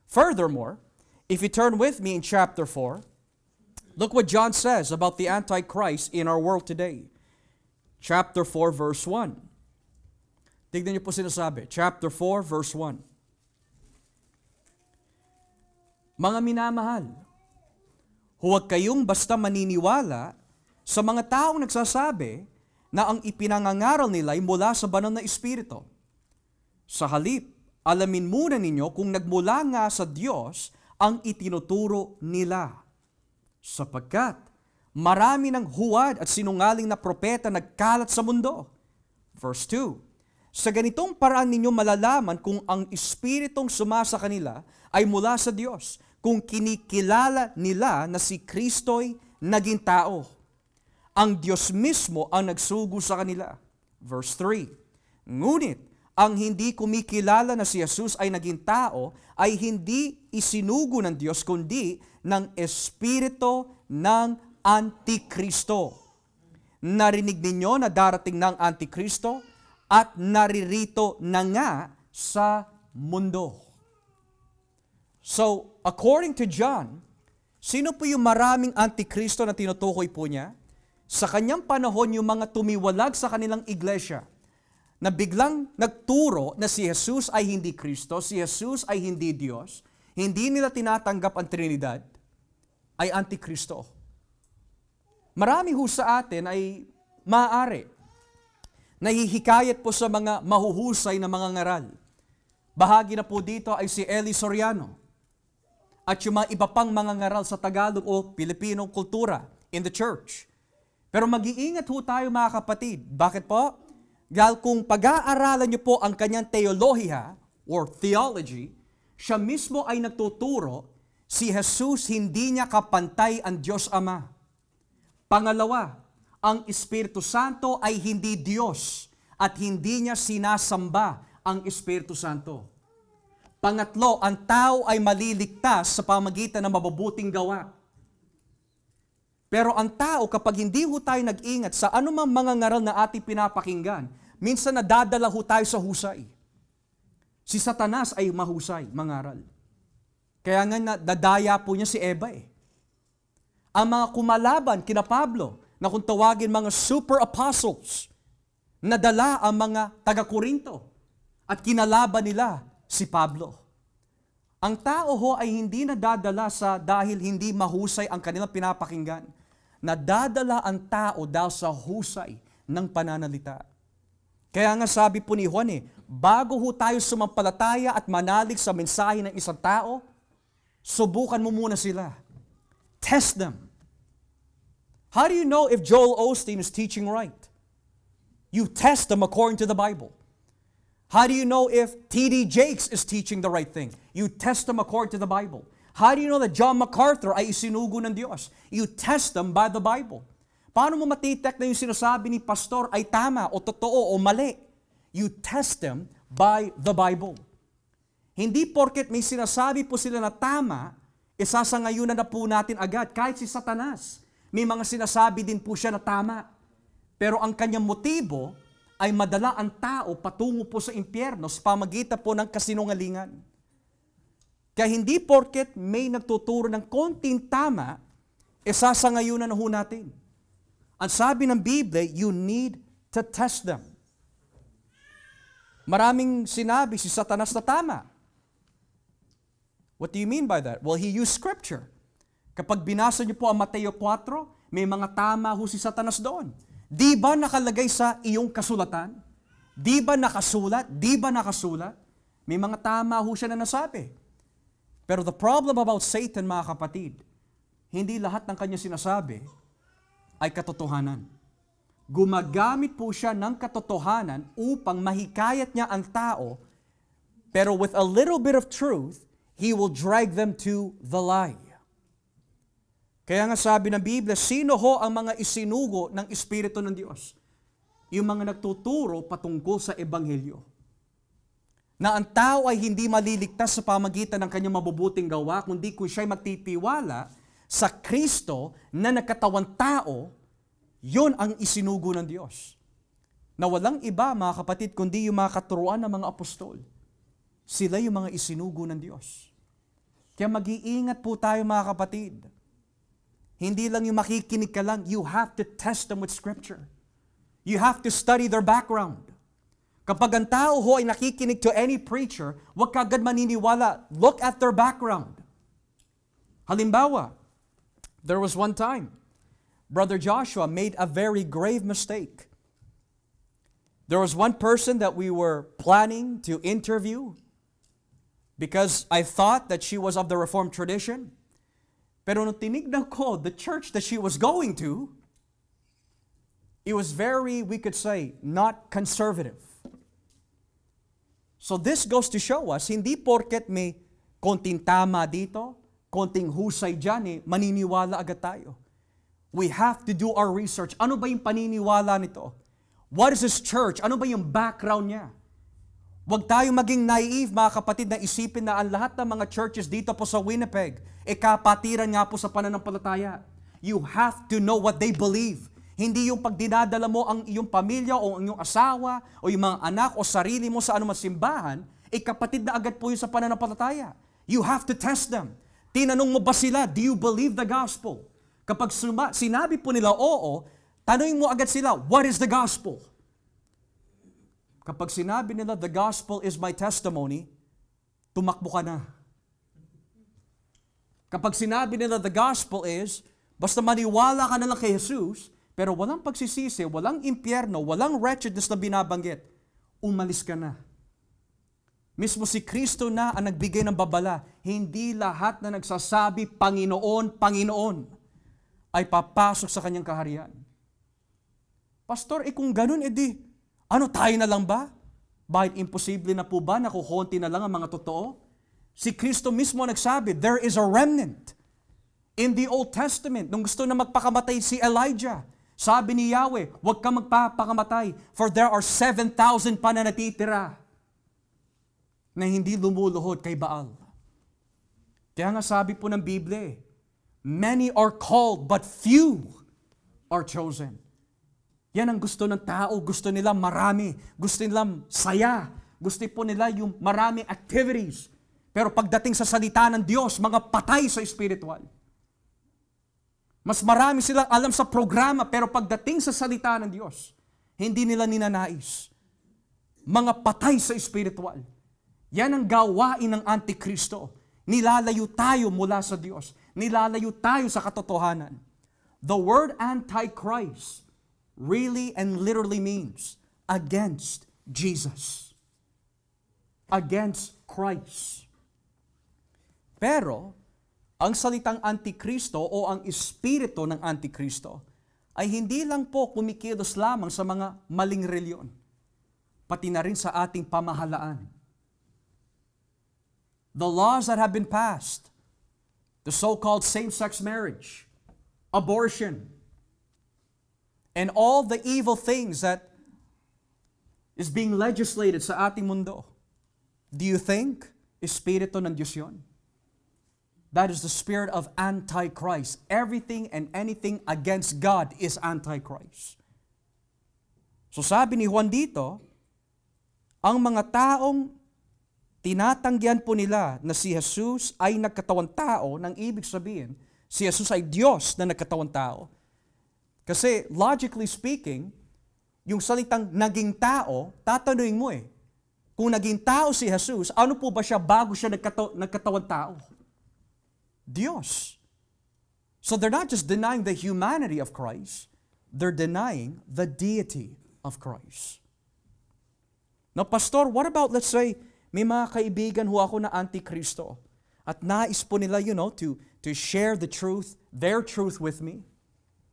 Furthermore, if you turn with me in chapter 4, look what John says about the Antichrist in our world today. Chapter 4, verse 1. Tignan niyo po sinasabi. Chapter 4, verse 1. Mga minamahal, huwag kayong basta maniniwala sa mga taong nagsasabi na ang ipinangangaral nila ay mula sa banal na espiritu. Sa halip, alamin muna ninyo kung nagmula nga sa Diyos ang itinuturo nila. Sapagkat marami ng huwad at sinungaling na propeta nagkalat sa mundo. Verse 2, sa ganitong paraan ninyo malalaman kung ang espiritong sumasa kanila ay mula sa Diyos, kung kinikilala nila na si Kristo'y naging tao. Ang Diyos mismo ang nagsugo sa kanila. Verse 3, ngunit ang hindi kumikilala na si Jesus ay naging tao ay hindi isinugo ng Diyos kundi ng Espiritu ng Antikristo. Narinig ninyo na darating ng Antikristo at naririto na nga sa mundo. So, according to John, sino po yung maraming Antikristo na tinutukoy po niya? Sa kanyang panahon, yung mga tumiwalag sa kanilang iglesia na biglang nagturo na si Jesus ay hindi Kristo, si Jesus ay hindi Diyos, hindi nila tinatanggap ang Trinidad, ay Antikristo. Marami ho sa atin ay maaari. Nahihikayat po sa mga mahuhusay na mga ngaral. Bahagi na po dito ay si Eli Soriano at yung mga iba pang mga ngaral sa Tagalog o Pilipinong kultura in the church. Pero mag-iingat ho tayo mga kapatid. Bakit po? Dahil kung pag-aaralan niyo po ang kanyang teolohiya or theology, siya mismo ay nagtuturo si Jesus hindi niya kapantay ang Diyos Ama. Pangalawa, ang Espiritu Santo ay hindi Diyos at hindi niya sinasamba ang Espiritu Santo. Pangatlo, ang tao ay maliligtas sa pamagitan ng mabubuting gawa. Pero ang tao, kapag hindi ho tayo nag-ingat sa anumang mga ngaral na ating pinapakinggan, minsan nadadala ho tayo sa husay. Si Satanas ay mahusay, mangaral. Kaya nga nadaya po niya si Eva eh. Ang mga kumalaban kina Pablo, na kung tawagin mga super apostles, nadala ang mga taga-Korinto at kinalaban nila si Pablo. Ang tao ho ay hindi nadadala dahil hindi mahusay ang kanilang pinapakinggan. Nadadala ang tao dahil sa husay ng pananalita. Kaya nga sabi po ni Juan bago ho tayo sumampalataya at manalig sa mensahe ng isang tao, subukan mo muna sila. Test them. How do you know if Joel Osteen is teaching right? You test them according to the Bible. How do you know if T.D. Jakes is teaching the right thing? You test them according to the Bible. How do you know that John MacArthur ay isinugo ng Diyos? You test them by the Bible. Paano mo matitek na yung sinasabi ni pastor ay tama o totoo o mali? You test them by the Bible. Hindi porket may sinasabi po sila na tama, isasangayunan na po natin agad. Kahit si Satanas, may mga sinasabi din po siya na tama. Pero ang kanyang motibo ay madala ang tao patungo po sa impyerno sa pamagitan po ng kasinungalingan. Kaya hindi porket may nagtuturo ng konting tama, sasangayunan na ho natin. Ang sabi ng Biblia, you need to test them. Maraming sinabi si Satanas na tama. What do you mean by that? Well, he used scripture. Kapag binasa niyo po ang Mateo 4, may mga tama ho si Satanas doon. Di ba nakalagay sa iyong kasulatan? Di ba nakasulat? Di ba nakasulat? May mga tama ho siya na nasabi. Pero the problem about Satan, mga kapatid, hindi lahat ng kanya sinasabi ay katotohanan. Gumagamit po siya ng katotohanan upang mahikayat niya ang tao, pero with a little bit of truth, he will drag them to the lie. Kaya nga sabi ng Biblia, sino ho ang mga isinugo ng Espiritu ng Diyos? Yung mga nagtuturo patungkol sa Ebanghelyo. Na ang tao ay hindi maliligtas sa pamagitan ng kanyang mabubuting gawa, kundi kung siya'y magtitiwala sa Kristo na nagkatawang tao, yon ang isinugo ng Diyos. Na walang iba, mga kapatid, kundi yung mga katuruan ng mga apostol. Sila yung mga isinugo ng Diyos. Kaya mag-iingat po tayo, mga kapatid. Hindi lang yung makikinig ka lang, you have to test them with Scripture. You have to study their background. Kapag ang tao ho ay nakikinig to any preacher, huwag ka agad maniniwala. Look at their background. Halimbawa, there was one time, Brother Joshua made a very grave mistake. There was one person that we were planning to interview because I thought that she was of the Reformed tradition. Pero nung tinignan ko the church that she was going to, it was very, we could say, not conservative. So this goes to show us, hindi porket may konting tama dito, konting husay dyan, maniniwala agad tayo. We have to do our research. Ano ba yung paniniwala nito? What is this church? Ano ba yung background niya? Huwag tayong maging naive, mga kapatid, na isipin na ang lahat ng mga churches dito po sa Winnipeg, kapatiran nga po sa pananampalataya. You have to know what they believe. Hindi yung pag dinadala mo ang iyong pamilya o ang iyong asawa o yung mga anak o sarili mo sa anumang simbahan, kapatid na agad po yun sa pananampalataya. You have to test them. Tinanong mo ba sila, do you believe the gospel? Kapag sinabi po nila oo, tanungin mo agad sila, what is the gospel? Kapag sinabi nila, the gospel is my testimony, tumakbo ka na. Kapag sinabi nila, the gospel is, basta maniwala ka na lang kay Jesus, pero walang pagsisisi, walang impyerno, walang wretchedness na binabanggit, umalis ka na. Mismo si Kristo na ang nagbigay ng babala, hindi lahat na nagsasabi, Panginoon, Panginoon, ay papasok sa kanyang kaharian. Pastor, kung ganun, ano, tayo na lang ba? Bakit imposible na po ba na kukunti na lang ang mga totoo? Si Kristo mismo nagsabi, there is a remnant. In the Old Testament, nung gusto na magpakamatay si Elijah, sabi ni Yahweh, huwag ka magpapakamatay, for there are 7,000 pa na natitira na hindi lumuluhod kay Baal. Kaya nga sabi po ng Biblia, many are called, but few are chosen. Yan ang gusto ng tao, gusto nila marami, gusto nila saya, gusto po nila yung maraming activities. Pero pagdating sa salita ng Diyos, mga patay sa spiritual. Mas marami silang alam sa programa, pero pagdating sa salita ng Diyos, hindi nila ninanais. Mga patay sa spiritual. Yan ang gawain ng Antikristo. Nilalayo tayo mula sa Diyos. Nilalayo tayo sa katotohanan. The word Antichrist really and literally means against Jesus. Against Christ. Pero, ang salitang Antikristo o ang espiritu ng Antikristo ay hindi lang po kumikilos lamang sa mga maling reliyon, pati na rin sa ating pamahalaan. The laws that have been passed, the so-called same-sex marriage, abortion, and all the evil things that is being legislated sa ating mundo. Do you think espiritu ng Diyos yun? That is the spirit of Antichrist. Everything and anything against God is Antichrist. So sabi ni Juan dito, ang mga taong tinatanggihan po nila na si Jesus ay nagkatawang tao, nang ibig sabihin, si Jesus ay Diyos na nagkatawang tao. Kasi logically speaking, yung salitang naging tao, tatanungin mo kung naging tao si Jesus, ano po ba siya bago siya nagkatawang tao? Diyos. So they're not just denying the humanity of Christ, they're denying the deity of Christ. Now, Pastor, what about, let's say, may mga kaibigan ho ako na anti-Kristo at nais po nila, to share the truth, their truth with me.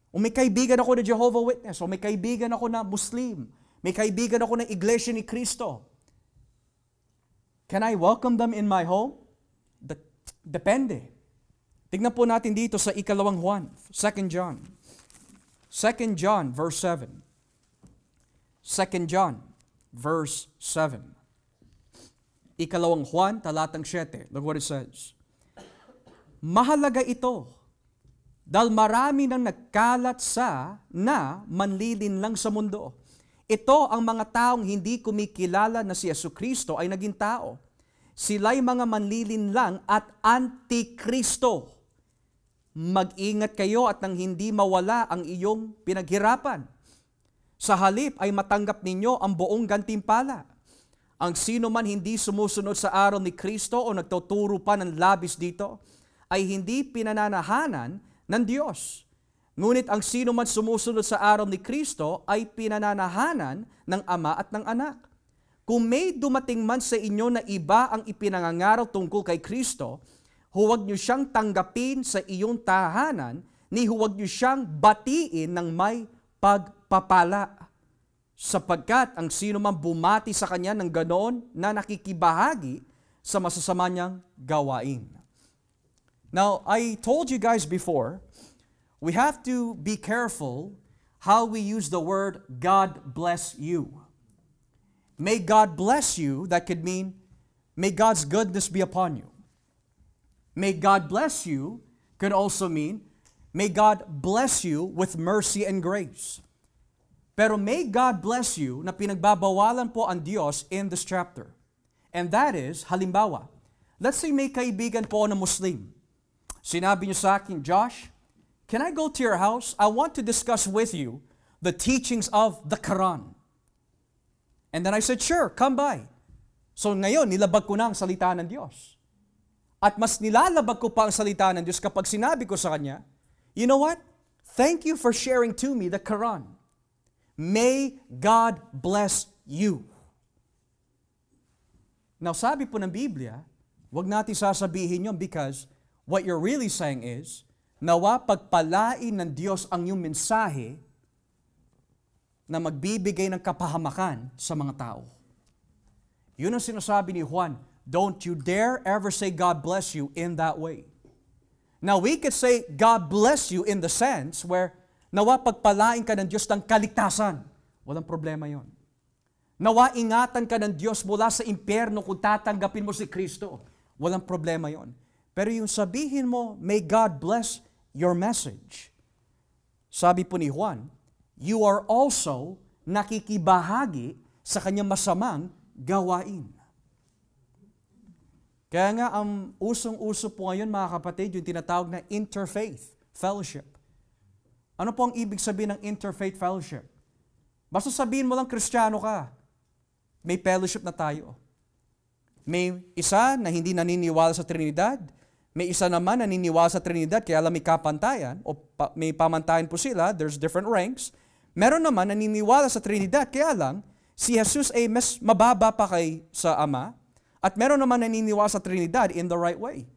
O may kaibigan ako na Jehovah Witness, o may kaibigan ako na Muslim, may kaibigan ako ng Iglesia ni Cristo. Can I welcome them in my home? Depende. Tignan po natin dito sa ikalawang Juan, 2 John. 2 John, verse 7. 2 John, verse 7. Ikalawang Juan, talatang 7. Look what it says. Mahalaga ito, dahil marami nang nagkalat na manlilinlang sa mundo. Ito ang mga taong hindi kumikilala na si Jesucristo ay naging tao. Sila'y mga manlilinlang at antikristo. Mag-ingat kayo at nang hindi mawala ang iyong pinaghirapan. Sa halip ay matanggap ninyo ang buong gantimpala. Ang sino man hindi sumusunod sa araw ni Kristo o nagtuturo pa ng labis dito, ay hindi pinananahanan ng Diyos. Ngunit ang sino man sumusunod sa araw ni Kristo ay pinananahanan ng Ama at ng Anak. Kung may dumating man sa inyo na iba ang ipinangangaraw tungkol kay Kristo, huwag niyo siyang tanggapin sa iyong tahanan, ni huwag niyo siyang batiin ng may pagpapala. Sapagkat ang sino man bumati sa kanya ng ganoon na nakikibahagi sa masasama niyang gawain. Now, I told you guys before, we have to be careful how we use the word God bless you. May God bless you, that could mean, may God's goodness be upon you. May God bless you could also mean, may God bless you with mercy and grace. Pero may God bless you na pinagbabawalan po ang Diyos in this chapter. And that is, halimbawa, let's say may kaibigan po na Muslim. Sinabi niyo sa akin, Josh, can I go to your house? I want to discuss with you the teachings of the Quran. And then I said, sure, come by. So ngayon, nilabag ko na ang salita ng Diyos. At mas nilalabag ko pa ang salita ng Diyos kapag sinabi ko sa kanya, you know what? Thank you for sharing to me the Quran. May God bless you. Now, sabi po ng Biblia, huwag natin sasabihin yun because what you're really saying is, nawa pagpalain ng Diyos ang iyong mensahe na magbibigay ng kapahamakan sa mga tao. Yun ang sinasabi ni Juan, don't you dare ever say God bless you in that way. Now, we could say God bless you in the sense where nawa pagpalain ka ng Diyos ng kaligtasan. Walang problema yon. Nawa ingatan ka ng Diyos mula sa impyerno kung tatanggapin mo si Kristo. Walang problema yon. Pero yung sabihin mo, may God bless your message. Sabi po ni Juan, you are also nakikibahagi sa kanyang masamang gawain. Kaya nga, ang usong-uso po ngayon, mga kapatid, yung tinatawag na interfaith fellowship. Ano po ang ibig sabihin ng interfaith fellowship? Basta sabihin mo lang Kristiyano ka, may fellowship na tayo. May isa na hindi naniniwala sa Trinidad, may isa naman naniniwala sa Trinidad, kaya alam may kapantayan, o may pamantayan po sila, there's different ranks. Meron naman naniniwala sa Trinidad, kaya lang, si Jesus ay mas mababa pa kay sa Ama, at meron naman naniniwala sa Trinidad in the right way.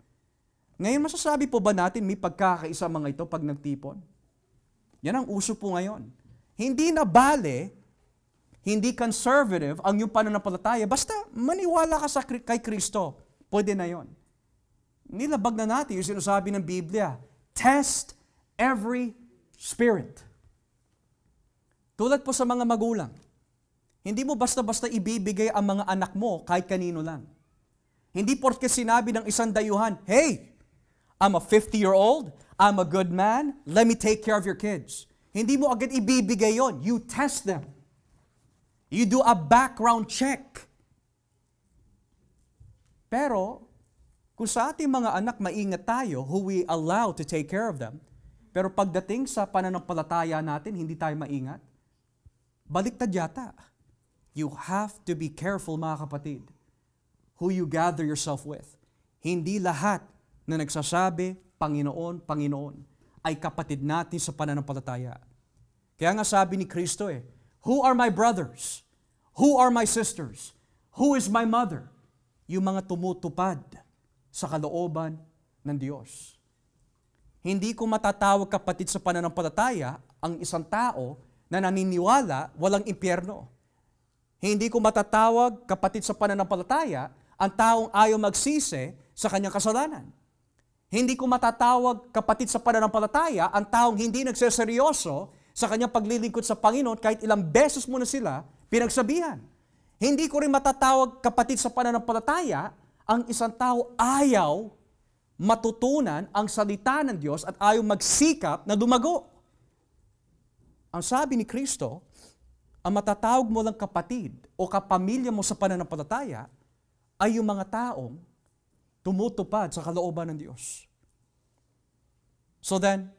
Ngayon, masasabi po ba natin may pagkakaisa mga ito pag nagtipon? Yan ang uso po ngayon. Hindi na bale, hindi conservative ang iyong pananampalataya, basta maniwala ka kay Kristo, pwede na yon. Nilabag na natin yung sinasabi ng Biblia, test every spirit. Tulad po sa mga magulang, hindi mo basta-basta ibibigay ang mga anak mo kahit kanino lang. Hindi porke sinabi ng isang dayuhan, hey, I'm a 50-year-old, I'm a good man, let me take care of your kids. Hindi mo agad ibibigay yon. You test them. You do a background check. Pero, kung sa ating mga anak maingat tayo, who we allow to take care of them, pero pagdating sa pananampalataya natin, hindi tayo maingat, baliktad yata. You have to be careful, mga kapatid, who you gather yourself with. Hindi lahat na nagsasabi, Panginoon, Panginoon, ay kapatid natin sa pananampalataya. Kaya nga sabi ni Kristo who are my brothers? Who are my sisters? Who is my mother? Yung mga tumutupad sa kalooban ng Diyos. Hindi ko matatawag kapatid sa pananampalataya ang isang tao na naniniwala walang impyerno. Hindi ko matatawag kapatid sa pananampalataya ang taong ayaw magsisi sa kanyang kasalanan. Hindi ko matatawag kapatid sa pananampalataya ang taong hindi nagseseryoso sa kanyang paglilingkod sa Panginoon kahit ilang beses mo na sila pinagsabihan. Hindi ko rin matatawag kapatid sa pananampalataya ang isang tao ayaw matutunan ang salita ng Diyos at ayaw magsikap na dumago. Ang sabi ni Kristo, ang matatawag mo lang kapatid o kapamilya mo sa pananampalataya ay yung mga taong tumutupad sa kalooban ng Diyos. So then,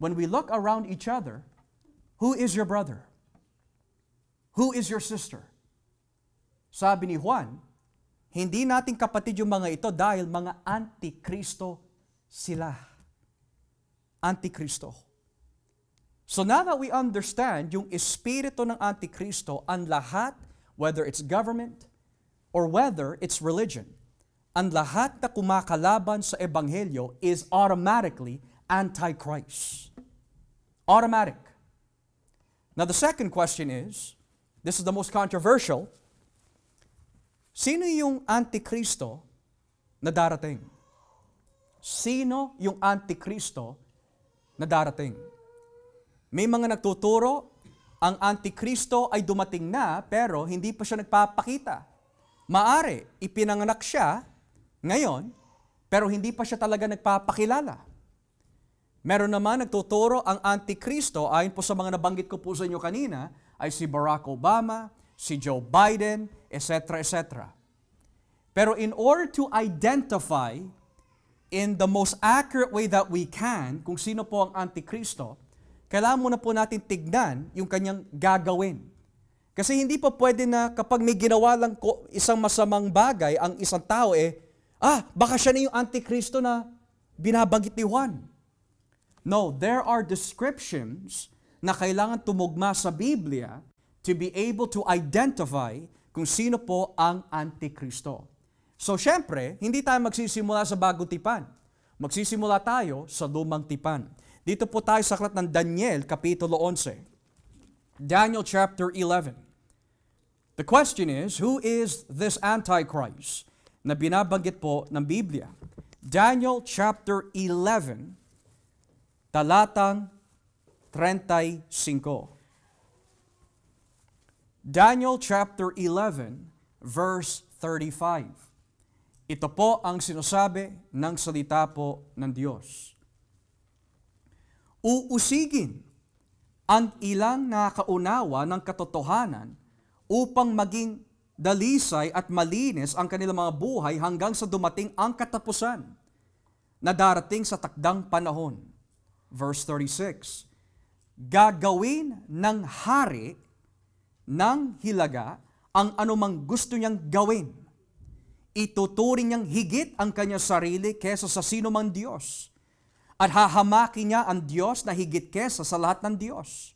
when we look around each other, who is your brother? Who is your sister? Sabi ni Juan, hindi nating kapatid yung mga ito dahil mga antikristo sila. Antikristo. So now that we understand yung espiritu ng antikristo, ang lahat, whether it's government or whether it's religion, ang lahat na kumakalaban sa ebanghelyo is automatically antichrist. Automatic. Now the second question is, this is the most controversial, sino yung antikristo na darating? Sino yung antikristo na darating? May mga nagtuturo, ang antikristo ay dumating na pero hindi pa siya nagpapakita. Maari, ipinanganak siya ngayon, pero hindi pa siya talaga nagpapakilala. Meron naman nagtuturo ang antikristo, ayon po sa mga nabanggit ko po sa inyo kanina, ay si Barack Obama, si Joe Biden, etc., etc. Pero in order to identify in the most accurate way that we can kung sino po ang antikristo, kailangan muna po natin tignan yung kanyang gagawin. Kasi hindi pa pwede na kapag may ginawa lang isang masamang bagay, ang isang tao baka siya na yung antikristo na binabanggit ni Juan. No, there are descriptions na kailangan tumugma sa Biblia to be able to identify kung sino po ang antikristo. So, syempre, hindi tayo magsisimula sa bagong tipan. Magsisimula tayo sa lumang tipan. Dito po tayo sa aklat ng Daniel, Kapitulo 11. Daniel chapter 11. The question is, who is this Antichrist na binabanggit po ng Biblia? Daniel chapter 11, talatang 35. Daniel chapter 11, verse 35. Ito po ang sinasabi ng salita po ng Diyos. Uusigin ang ilang nakaunawa ng katotohanan upang maging dalisay at malinis ang kanilang mga buhay hanggang sa dumating ang katapusan na darating sa takdang panahon. Verse 36, gagawin ng hari ng hilaga ang anumang gusto niyang gawin. Ituturing niyang higit ang kanyang sarili kesa sa sino mang Diyos. At hahamakin niya ang Diyos na higit kesa sa lahat ng Diyos.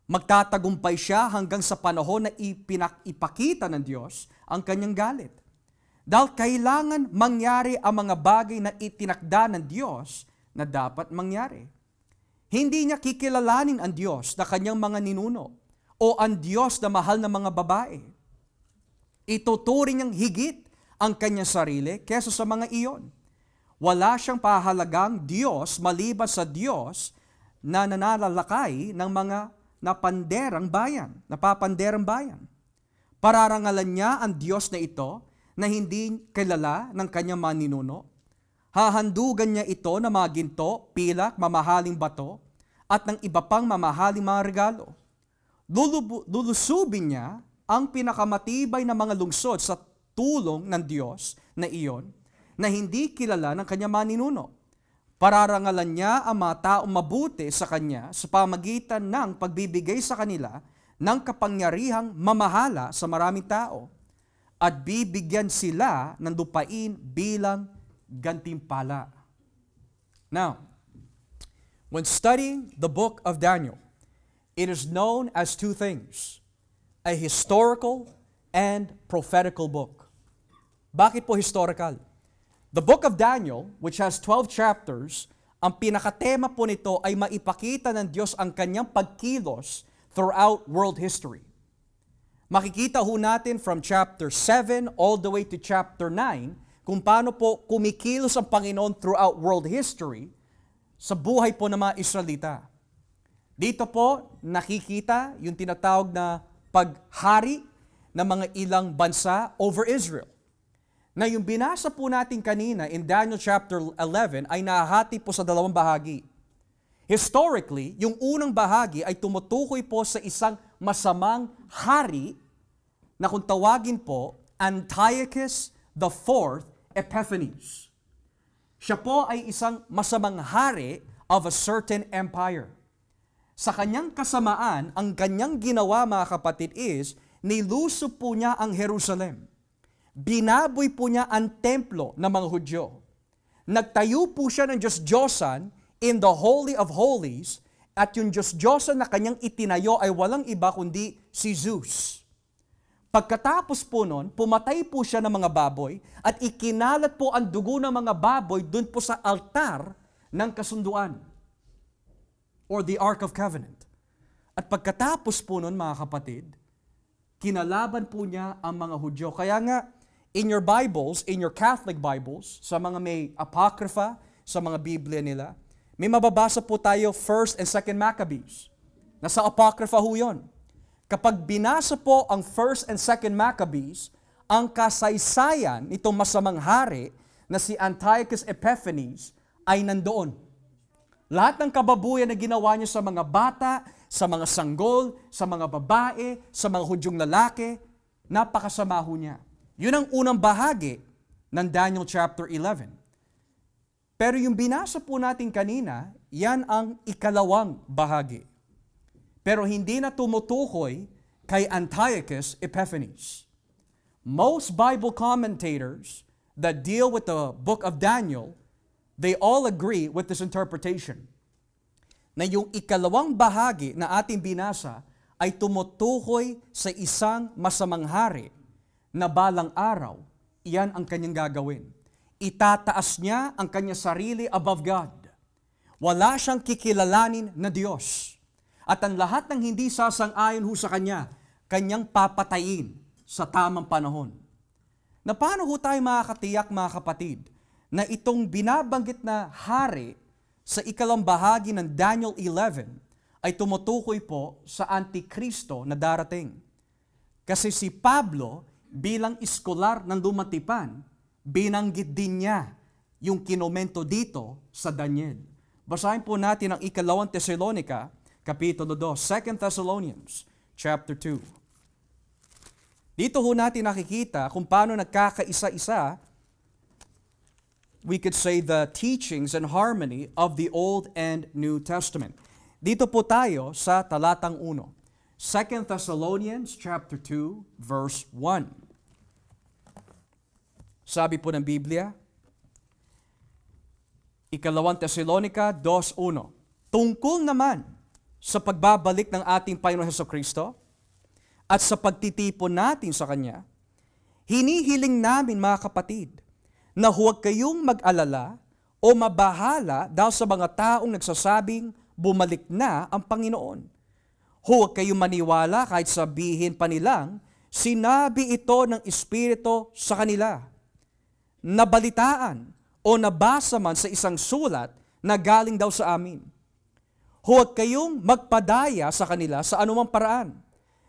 Magtatagumpay siya hanggang sa panahon na ipakita ng Diyos ang kanyang galit. Dahil kailangan mangyari ang mga bagay na itinakda ng Diyos na dapat mangyari. Hindi niya kikilalanin ang Diyos na kanyang mga ninuno o ang Diyos na mahal na mga babae. Ituturing niyang higit ang kanyang sarili kesa sa mga iyon. Wala siyang pahalagang Diyos maliban sa Diyos na nananalakay ng mga napapanderang bayan. Pararangalan niya ang Diyos na ito na hindi kilala ng kanyang mga ninuno. Hahandugan niya ito ng mga ginto, pilak, mamahaling bato, at ng iba pang mamahaling mga regalo. Lulusubin niya ang pinakamatibay na mga lungsod sa tulong ng Diyos na iyon na hindi kilala ng kanyang mga ninuno. Pararangalan niya ang mga taong mabuti sa kanya sa pamagitan ng pagbibigay sa kanila ng kapangyarihang mamahala sa maraming tao at bibigyan sila ng lupain bilang gantimpala. Now, when studying the book of Daniel, it is known as two things, a historical and prophetical book. Bakit po historical? The book of Daniel, which has 12 chapters, ang pinakatema po nito ay maipakita ng Diyos ang kanyang pagkilos throughout world history. Makikita ho natin from chapter 7 all the way to chapter 9 kung paano po kumikilos ang Panginoon throughout world history sa buhay po ng mga Israelita. Dito po nakikita yung tinatawag na paghari ng mga ilang bansa over Israel. Na yung binasa po natin kanina in Daniel chapter 11 ay nahahati po sa dalawang bahagi. Historically, yung unang bahagi ay tumutukoy po sa isang masamang hari na kung tawagin po Antiochus IV Epiphanes. Siya po ay isang masamang hari of a certain empire. Sa kanyang kasamaan, ang kanyang ginawa mga kapatid is, nilusob po niya ang Jerusalem. Binaboy po niya ang templo ng mga Hudyo. Nagtayo po siya ng Diyos-Diyosan in the Holy of Holies at yung Diyos-Diyosan na kanyang itinayo ay walang iba kundi si Zeus. Pagkatapos po nun, pumatay po siya ng mga baboy at ikinalat po ang dugo ng mga baboy dun po sa altar ng kasunduan or the Ark of Covenant. At pagkatapos po nun, mga kapatid, kinalaban po niya ang mga Hudyo. Kaya nga, in your Bibles, in your Catholic Bibles, sa mga may Apocrypha, sa mga Biblia nila, may mababasa po tayo 1st and 2nd Maccabees. Nasa Apocrypha ho yun. Kapag binasa po ang 1st and 2nd Maccabees, ang kasaysayan nitong masamang hari na si Antiochus Epiphanes ay nandoon. Lahat ng kababuyan na ginawa niya sa mga bata, sa mga sanggol, sa mga babae, sa mga Hudyong lalaki, napakasama ho niya. Yun ang unang bahagi ng Daniel chapter 11. Pero yung binasa po natin kanina, yan ang ikalawang bahagi. Pero hindi na tumutukoy kay Antiochus Epiphanes. Most Bible commentators that deal with the book of Daniel, they all agree with this interpretation. Na yung ikalawang bahagi na ating binasa ay tumutukoy sa isang masamang hari na balang araw, iyan ang kanyang gagawin. Itataas niya ang kanyang sarili above God. Wala siyang kikilalanin na Diyos. At ang lahat ng hindi sasang-ayon ho sa kanya, kanyang papatayin sa tamang panahon. Na paano ho tayo makakatiyak, mga kapatid, na itong binabanggit na hari sa ikalang bahagi ng Daniel 11 ay tumutukoy po sa Antikristo na darating. Kasi si Pablo, bilang iskolar ng Lumatipan, binanggit din niya yung kinomento dito sa Daniel. Basahin po natin ang ikalawang Tesalonica, Kapitulo 2, 2 Thessalonians, chapter 2. Dito ho natin nakikita kung paano nagkakaisa-isa, we could say, the teachings and harmony of the Old and New Testament. Dito po tayo sa talatang 1. 2 Thessalonians chapter 2, verse 1. Sabi po ng Biblia, ikalawang Tesalonica 2.1, tungkol naman sa pagbabalik ng ating Panginoon Hesukristo at sa pagtitipon natin sa Kanya, hinihiling namin, mga kapatid, na huwag kayong mag-alala o mabahala dahil sa mga taong nagsasabing bumalik na ang Panginoon. Huwag kayong maniwala kahit sabihin pa nilang sinabi ito ng Espiritu sa kanila. Nabalitaan o nabasa man sa isang sulat na galing daw sa amin. Huwag kayong magpadaya sa kanila sa anumang paraan,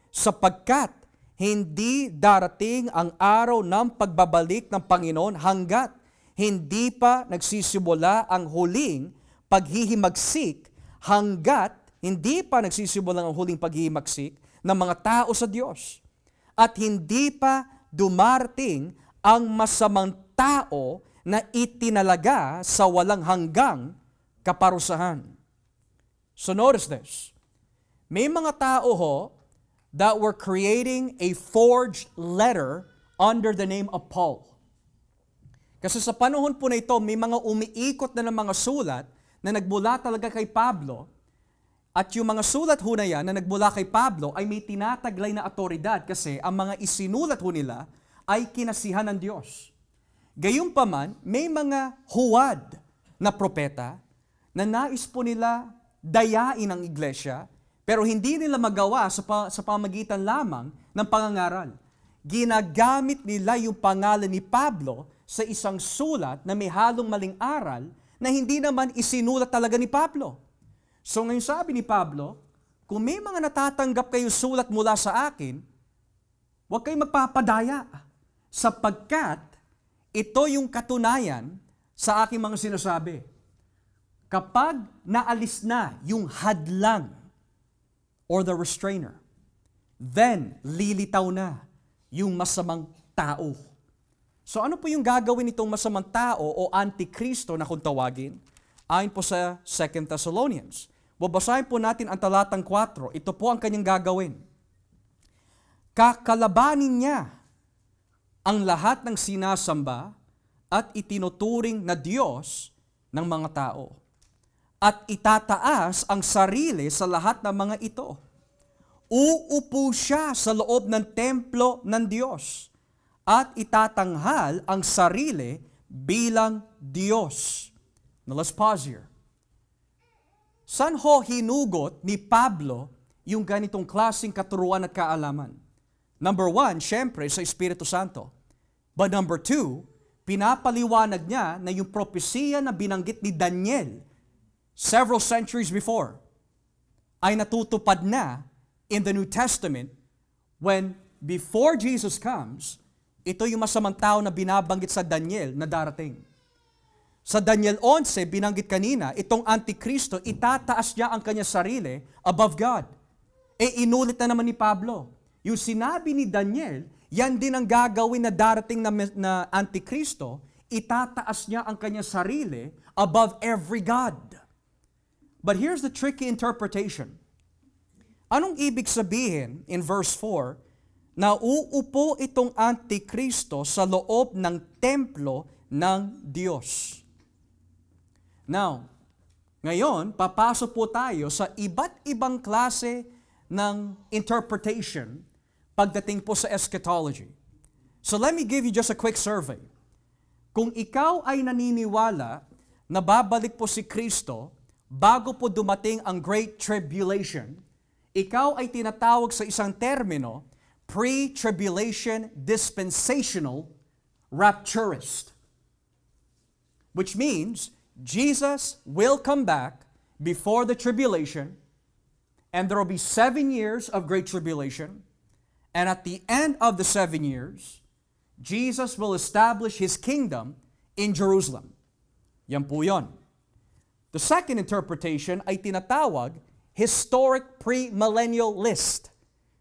sapagkat hindi darating ang araw ng pagbabalik ng Panginoon hanggat hindi pa nagsisimula ang huling paghihimagsik, hanggat hindi pa nagsisimula ang huling paghihimagsik ng mga tao sa Diyos, at hindi pa dumarating ang masamang tao na itinalaga sa walang hanggang kaparusahan. So notice this. May mga tao ho that were creating a forged letter under the name of Paul. Kasi sa panahon po na ito, may mga umiikot na ng mga sulat na nagmula talaga kay Pablo, at yung mga sulat ho na yan na nagmula kay Pablo ay may tinataglay na otoridad kasi ang mga isinulat ho nila ay kinasihan ng Diyos. Gayunpaman, may mga huwad na propeta na nais po nila dayain ang iglesia, pero hindi nila magawa sa pamagitan lamang ng pangangaral. Ginagamit nila yung pangalan ni Pablo sa isang sulat na may halong maling aral na hindi naman isinulat talaga ni Pablo. So ngayon sabi ni Pablo, kung may mga natatanggap kayo sulat mula sa akin, huwag kayong magpapadaya sapagkat ito yung katunayan sa aking mga sinasabi. Kapag naalis na yung hadlang or the restrainer, then lilitaw na yung masamang tao. So ano po yung gagawin nitong masamang tao o antikristo na kung tawagin? Ayon po sa 2 Thessalonians. Babasahin po natin ang talatang 4. Ito po ang kanyang gagawin. Kakalabanin niya ang lahat ng sinasamba at itinuturing na Diyos ng mga tao. At itataas ang sarili sa lahat ng mga ito. Uupo siya sa loob ng templo ng Diyos at itatanghal ang sarili bilang Diyos. Now let's pause here. Saan ho hinugot ni Pablo yung ganitong klaseng katuruan at kaalaman? Number 1, syempre sa Espiritu Santo. But number 2, pinapaliwanag niya na yung propesiya na binanggit ni Daniel several centuries before ay natutupad na in the New Testament when before Jesus comes, ito yung masamang tao na binabanggit sa Daniel na darating. Sa Daniel 11, binanggit kanina, itong Antikristo, itataas niya ang kanyang sarili above God. Inulit na naman ni Pablo. Yung sinabi ni Daniel, yan din ang gagawin na darating na Antikristo, itataas niya ang kanyang sarili above every God. But here's the tricky interpretation. Anong ibig sabihin in verse 4 na uupo itong Antikristo sa loob ng templo ng Diyos? Now, ngayon, papasok po tayo sa iba't ibang klase ng interpretation pagdating po sa eschatology. So let me give you just a quick survey. Kung ikaw ay naniniwala na babalik po si Kristo bago po dumating ang Great Tribulation, ikaw ay tinatawag sa isang termino, pre-tribulation dispensational rapturist. Which means, Jesus will come back before the tribulation, and there will be 7 years of Great Tribulation, and at the end of the 7 years, Jesus will establish His kingdom in Jerusalem. Yan po yun. The second interpretation ay tinatawag historic pre-millennial list,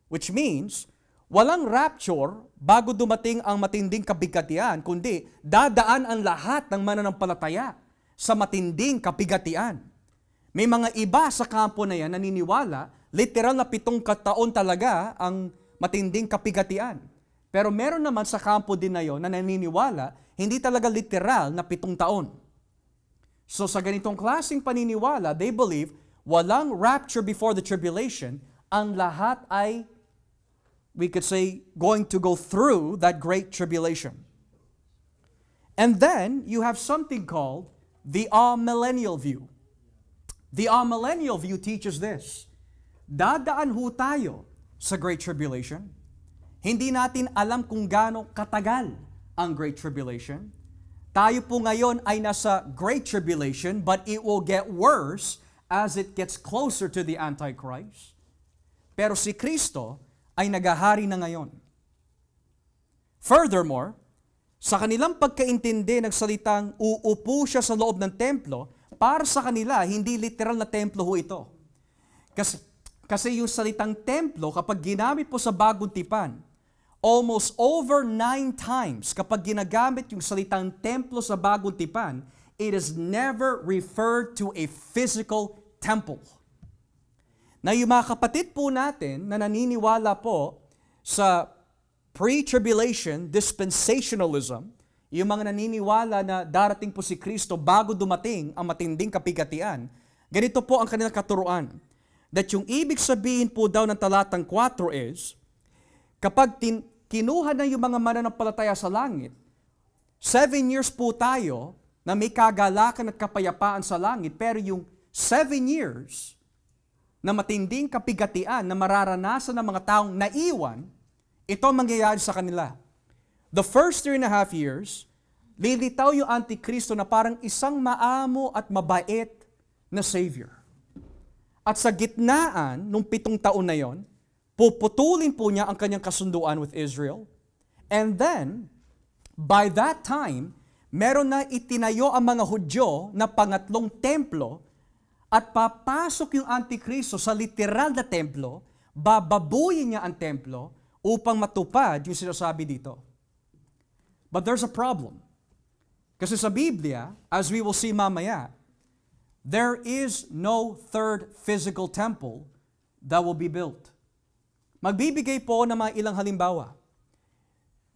which means walang rapture bago dumating ang matinding kabigatian, kundi dadaan ang lahat ng mananampalataya sa matinding kabigatian. May mga iba sa kampo na yan naniniwala, literal na 7 taon talaga ang matinding kabigatian. Pero meron naman sa kampo din na yon na naniniwala, hindi talaga literal na 7 taon. So sa ganitong klaseng paniniwala, they believe walang rapture before the tribulation, ang lahat ay, we could say, going to go through that great tribulation. And then, you have something called the amillennial view. The amillennial view teaches this. Dadaan ho tayo sa great tribulation. Hindi natin alam kung gaano katagal ang great tribulation. Tayo po ngayon ay nasa great tribulation, but it will get worse as it gets closer to the Antichrist. Pero si Kristo ay naghahari na ngayon. Furthermore, sa kanilang pagkaintindi ng salitang uupo siya sa loob ng templo, para sa kanila, hindi literal na templo ho ito. Kasi yung salitang templo, kapag ginamit po sa Bagong Tipan, almost over 9 times kapag ginagamit yung salitang templo sa Bagong Tipan, it is never referred to a physical temple. na yung mga kapatid po natin na naniniwala po sa pre-tribulation dispensationalism, yung mga naniniwala na darating po si Kristo bago dumating ang matinding kapigatian, ganito po ang kanilang katuruan. That yung ibig sabihin po daw ng talatang 4 is, kapag kinuha na yung mga mananampalataya sa langit, 7 years po tayo na may kagalakan at kapayapaan sa langit, pero yung 7 years na matinding kapigatian na mararanasan ng mga taong naiwan, ito ang mangyayari sa kanila. The first 3.5 years, lilitaw yung Antikristo na parang isang maamo at mabait na Savior. At sa gitnaan, nung 7 taon na yon, puputulin po niya ang kanyang kasunduan with Israel. And then, by that time, meron na itinayo ang mga Hudyo na pangatlong templo at papasok yung Antikristo sa literal na templo, bababuyin niya ang templo upang matupad yung sinasabi dito. But there's a problem. Kasi sa Biblia, as we will see mamaya, there is no third physical temple that will be built. Magbibigay po ng mga ilang halimbawa.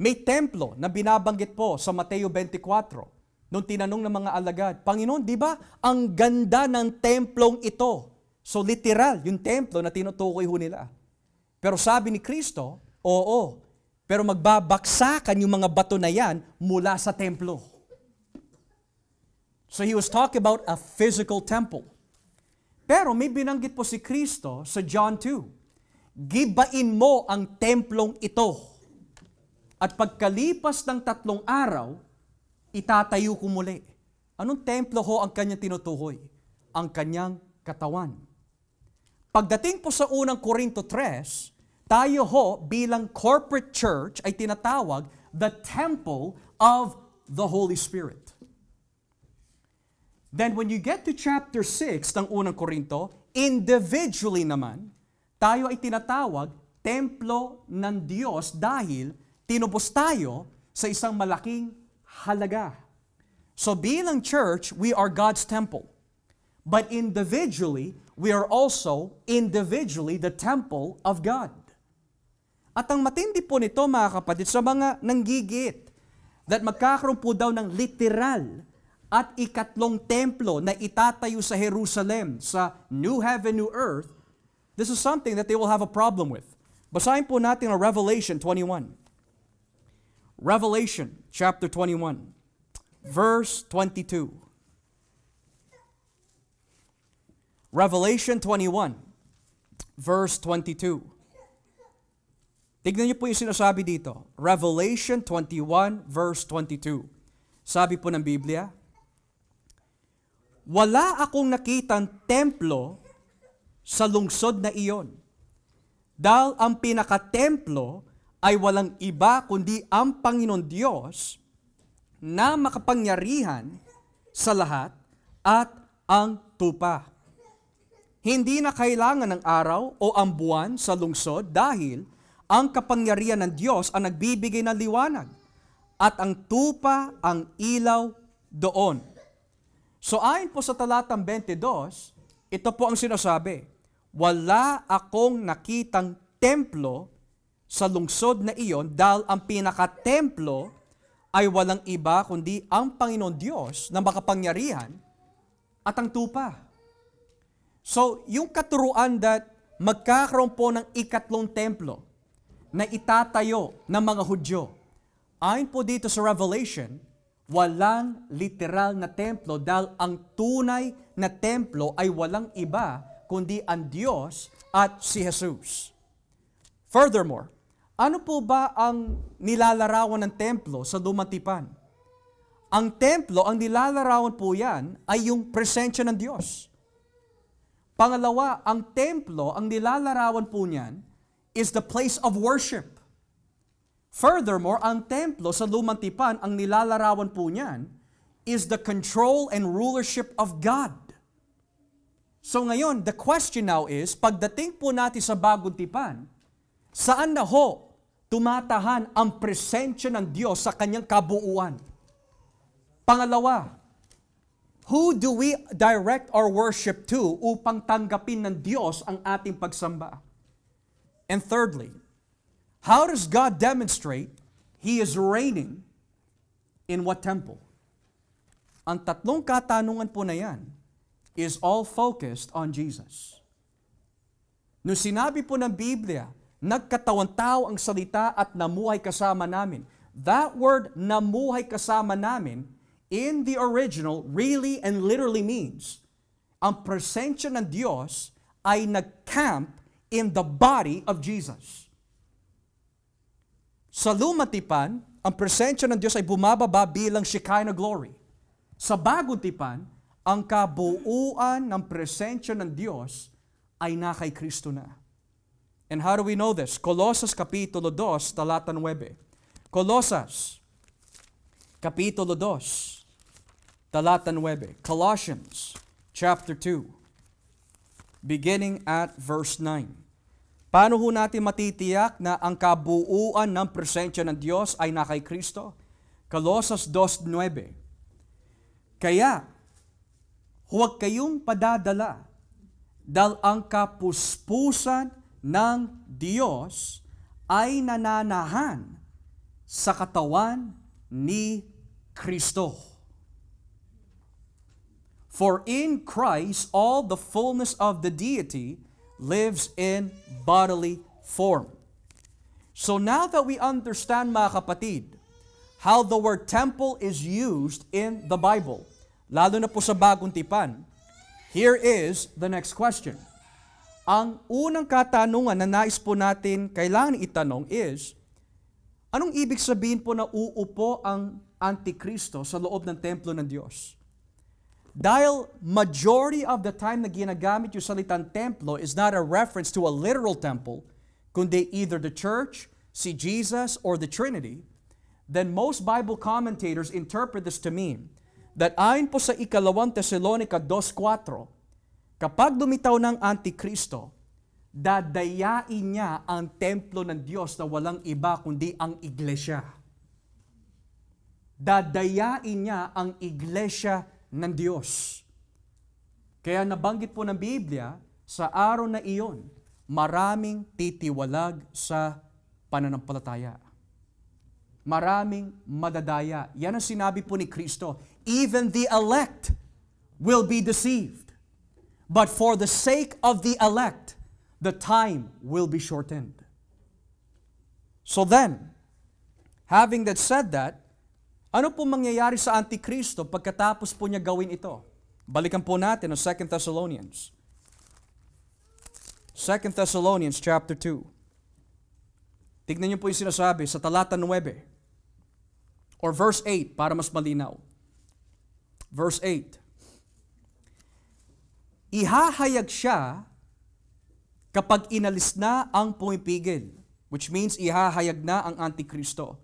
May templo na binabanggit po sa Mateo 24. Nung tinanong ng mga alagad, Panginoon, di ba ang ganda ng templong ito? So literal, yung templo na tinutukoy ho nila. Pero sabi ni Kristo, oo, pero magbabaksakan yung mga bato na yan mula sa templo. So he was talking about a physical temple. Pero may binanggit po si Kristo sa John 2. Gibain mo ang templong ito. At pagkalipas ng 3 araw, itatayo ko muli. Anong templo ho ang kanyang tinutukoy? Ang kanyang katawan. Pagdating po sa unang Korinto 3, tayo ho bilang corporate church ay tinatawag the temple of the Holy Spirit. Then when you get to chapter 6 ng unang Korinto, individually naman, tayo ay tinatawag templo ng Diyos dahil tinubos tayo sa isang malaking halaga. So bilang church, we are God's temple. But individually, we are also individually the temple of God. At ang matindi po nito mga kapatid sa mga nanggigit that magkakaroon po daw ng literal at ikatlong templo na itatayo sa Jerusalem, sa new heaven, new earth, this is something that they will have a problem with. Basahin po natin ang Revelation 21. Revelation chapter 21, verse 22. Revelation 21, verse 22. Tignan niyo po yung sinasabi dito. Revelation 21, verse 22. Sabi po ng Biblia, wala akong nakitang templo sa lungsod na iyon. Dahil ang pinakatemplo ay walang iba kundi ang Panginoon Diyos na makapangyarihan sa lahat at ang tupa. Hindi na kailangan ng araw o ang buwan sa lungsod dahil ang kapangyarihan ng Diyos ang nagbibigay ng liwanag at ang tupa ang ilaw doon. So ayon po sa talatang 22, ito po ang sinasabi, wala akong nakitang templo sa lungsod na iyon dahil ang pinakatemplo ay walang iba kundi ang Panginoon Diyos na makapangyarihan at ang tupa. So, yung katuruan that magkakaroon po ng ikatlong templo na itatayo ng mga Hudyo, ayon po dito sa Revelation, walang literal na templo dahil ang tunay na templo ay walang iba kundi ang Diyos at si Jesus. Furthermore, ano po ba ang nilalarawan ng templo sa Lumang Tipan? Ang templo, ang nilalarawan po yan ay yung presensya ng Diyos. Pangalawa, ang templo, ang nilalarawan po niyan is the place of worship. Furthermore, ang templo sa Lumang Tipan, ang nilalarawan po niyan is the control and rulership of God. So ngayon, the question now is, pagdating po natin sa Bagong Tipan, saan na ho tumatahan ang presensya ng Diyos sa kanyang kabuuan? Pangalawa, Who do we direct our worship to upang tanggapin ng Diyos ang ating pagsamba? And thirdly, how does God demonstrate He is reigning in what temple? Ang tatlong katanungan po na yan is all focused on Jesus. Nung sinabi po ng Biblia, nagkatawan-tao ang salita at namuhay kasama namin. That word, namuhay kasama namin, in the original, really and literally means, ang presensya ng Diyos ay nag-camp in the body of Jesus. Sa lumang tipan, ang presensya ng Diyos ay bumababa bilang Shekinah glory. Sa bagong tipan, ang kabuuan ng presensya ng Diyos ay na kay Kristo na. And how do we know this? Colosas Kapitulo 2, talata 9. Colosas, Kapitulo 2, talata 9. Colossians, chapter 2, beginning at verse 9. Paano ho natin matitiyak na ang kabuuan ng presensya ng Diyos ay na kay Kristo? Colosas 2:9. Kaya, huwag kayong padadala dahil ang kapuspusan ng Diyos ay nananahan sa katawan ni Kristo. For in Christ all the fullness of the deity lives in bodily form. So now that we understand, mga kapatid, how the word temple is used in the Bible, lalo na po sa bagong tipan, here is the next question. Ang unang katanungan na nais po natin kailangan itanong is, anong ibig sabihin po na uupo ang Antikristo sa loob ng templo ng Diyos? Dahil majority of the time na ginagamit yung salitang templo is not a reference to a literal temple, kundi either the church, si Jesus, or the Trinity, then most Bible commentators interpret this to mean that ayon po sa 2 Tesalonica 2:4, kapag dumitaw ng Antikristo, dadayain niya ang templo ng Diyos na walang iba kundi ang iglesia. Dadayain niya ang iglesia ng Diyos. Kaya nabanggit po ng Biblia, sa araw na iyon, maraming titiwalag sa pananampalataya. Maraming madadaya. Yan ang sinabi po ni Kristo. Even the elect will be deceived. But for the sake of the elect, the time will be shortened. So then, having that said that, ano po mangyayari sa Antikristo pagkatapos po niya gawin ito? Balikan po natin ang 2 Thessalonians. 2 Thessalonians chapter 2. Tignan niyo po yung sinasabi sa talata 9. Or verse 8 para mas malinaw. Verse 8. Ihahayag siya kapag inalis na ang pumipigil, which means ihahayag na ang Antikristo.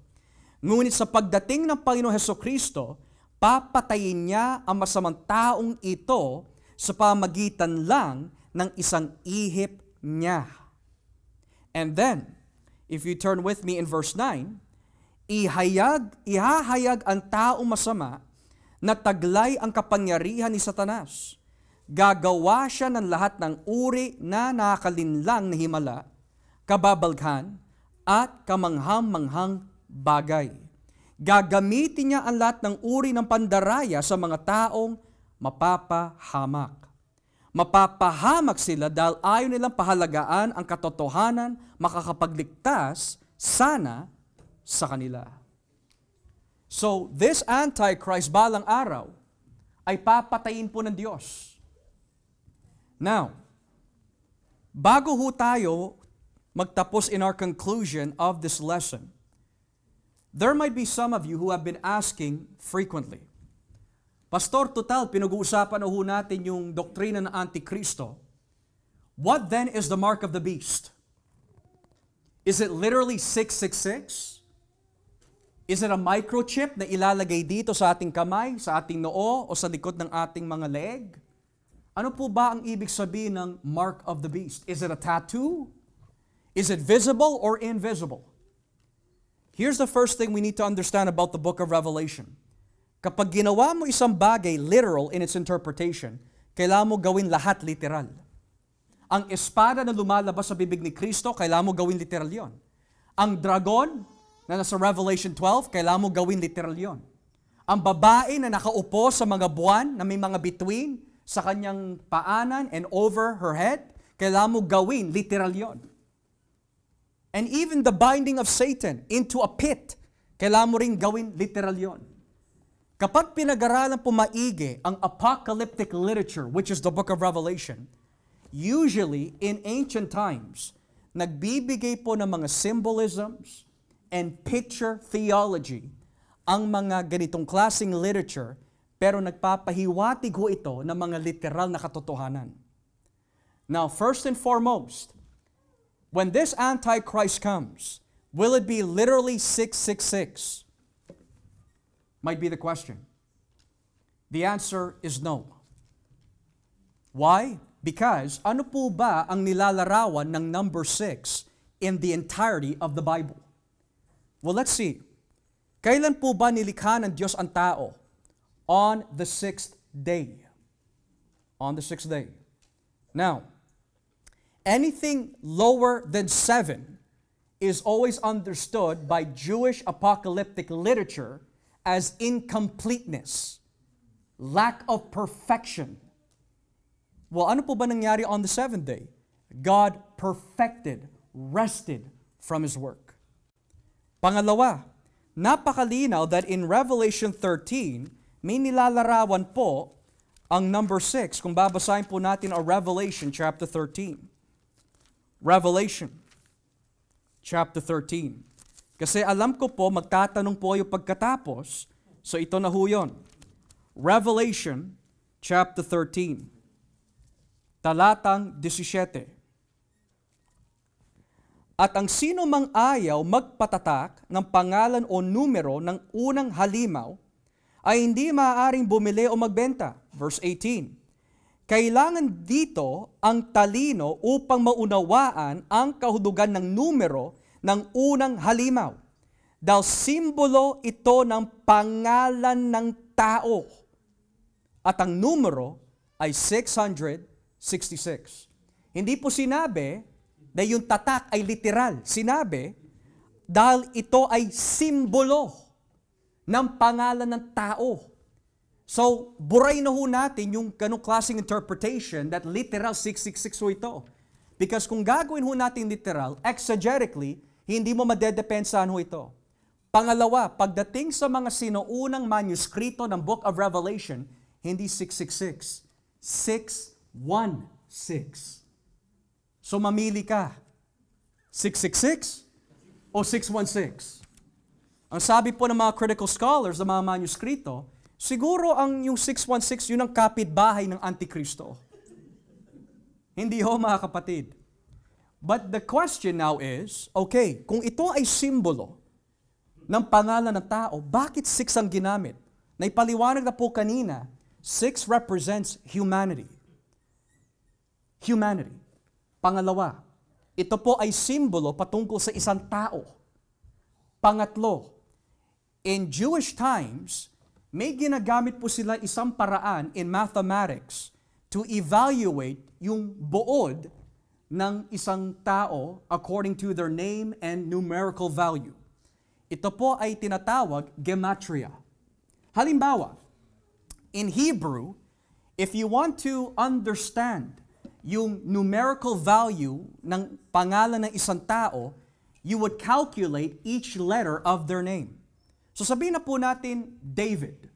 Ngunit sa pagdating ng Panginoong Hesukristo, papatayin niya ang masamang taong ito sa pamagitan lang ng isang ihip niya. And then, if you turn with me in verse 9, ihahayag ang taong masama na taglay ang kapangyarihan ni Satanas. Gagawa siya ng lahat ng uri na nakakalinlang na himala, kababalghan, at kamanghang-manghang bagay. Gagamitin niya ang lahat ng uri ng pandaraya sa mga taong mapapahamak. Mapapahamak sila dahil ayaw nilang pahalagaan ang katotohanan makakapagligtas sana sa kanila. So, this Antichrist balang araw ay papatayin po ng Diyos. Now, bago ho tayo magtapos in our conclusion of this lesson, there might be some of you who have been asking frequently, Pastor, total, pinag-uusapan na ho natin yung doktrina ng Antikristo. What then is the mark of the beast? Is it literally 666? Is it a microchip na ilalagay dito sa ating kamay, sa ating noo, o sa likod ng ating mga leeg? Ano po ba ang ibig sabihin ng mark of the beast? Is it a tattoo? Is it visible or invisible? Here's the first thing we need to understand about the book of Revelation. Kapag ginawa mo isang bagay literal in its interpretation, kailangan mo gawin lahat literal. Ang espada na lumalabas sa bibig ni Kristo, kailangan mo gawin literal yon. Ang dragon na nasa Revelation 12, kailangan mo gawin literal yon. Ang babae na nakaupo sa mga buwan na may mga bituin sa kanyang paanan and over her head, kailangan mo gawin literal yon. And even the binding of Satan into a pit, kailangan mo rin gawin literal yon. Kapag pinag-aralan po maigi ang apocalyptic literature, which is the book of Revelation, usually in ancient times, nagbibigay po ng mga symbolisms and picture theology ang mga ganitong klaseng literature, pero nagpapahiwatig ho ito ng mga literal na katotohanan. Now, first and foremost, when this Antichrist comes, will it be literally 666? Might be the question. The answer is no. Why? Because ano po ba ang nilalarawan ng number 6 in the entirety of the Bible? Well, let's see. Kailan po ba nilikha ng Diyos ang tao? On the 6th day. On the 6th day. Now, anything lower than 7 is always understood by Jewish apocalyptic literature as incompleteness, lack of perfection. Well, ano po ba nangyari on the 7th day? God perfected, rested from His work. Pangalawa, napakalinaw that in Revelation 13, may nilalarawan po ang number 6. Kung babasahin po natin ang Revelation chapter 13. Revelation chapter 13. Kasi alam ko po, magtatanong po yung pagkatapos. So ito na ho yun. Revelation chapter 13. Talatang 17. At ang sino mang ayaw magpatatak ng pangalan o numero ng unang halimaw ay hindi maaaring bumili o magbenta. Verse 18. Kailangan dito ang talino upang maunawaan ang kahulugan ng numero ng unang halimaw. Dahil simbolo ito ng pangalan ng tao. At ang numero ay 666. Hindi po sinabi na yung tatak ay literal. Sinabi, dahil ito ay simbolo ng pangalan ng tao. So, buray na ho natin yung ganong klaseng interpretation that literal 666 ho ito. Because kung gagawin ho natin literal, exegetically, hindi mo madedepensahan ho ito. Pangalawa, pagdating sa mga sinuunang manuskrito ng Book of Revelation, hindi 666, 616. So mamili ka, 666 o 616? Ang sabi po ng mga critical scholars, ng mga manuskrito, siguro ang yung 616, yun ang kapitbahay ng Antikristo. Hindi ho, mga kapatid. But the question now is, okay, kung ito ay simbolo ng pangalan ng tao, bakit 6 ang ginamit? Naipaliwanag na po kanina, 6 represents humanity. Humanity. Pangalawa, ito po ay simbolo patungkol sa isang tao. Pangatlo, in Jewish times, may ginagamit po sila isang paraan in mathematics to evaluate yung buod ng isang tao according to their name and numerical value. Ito po ay tinatawag gematria. Halimbawa, in Hebrew, if you want to understand yung numerical value ng pangalan ng isang tao, you would calculate each letter of their name. So sabihin na po natin, David.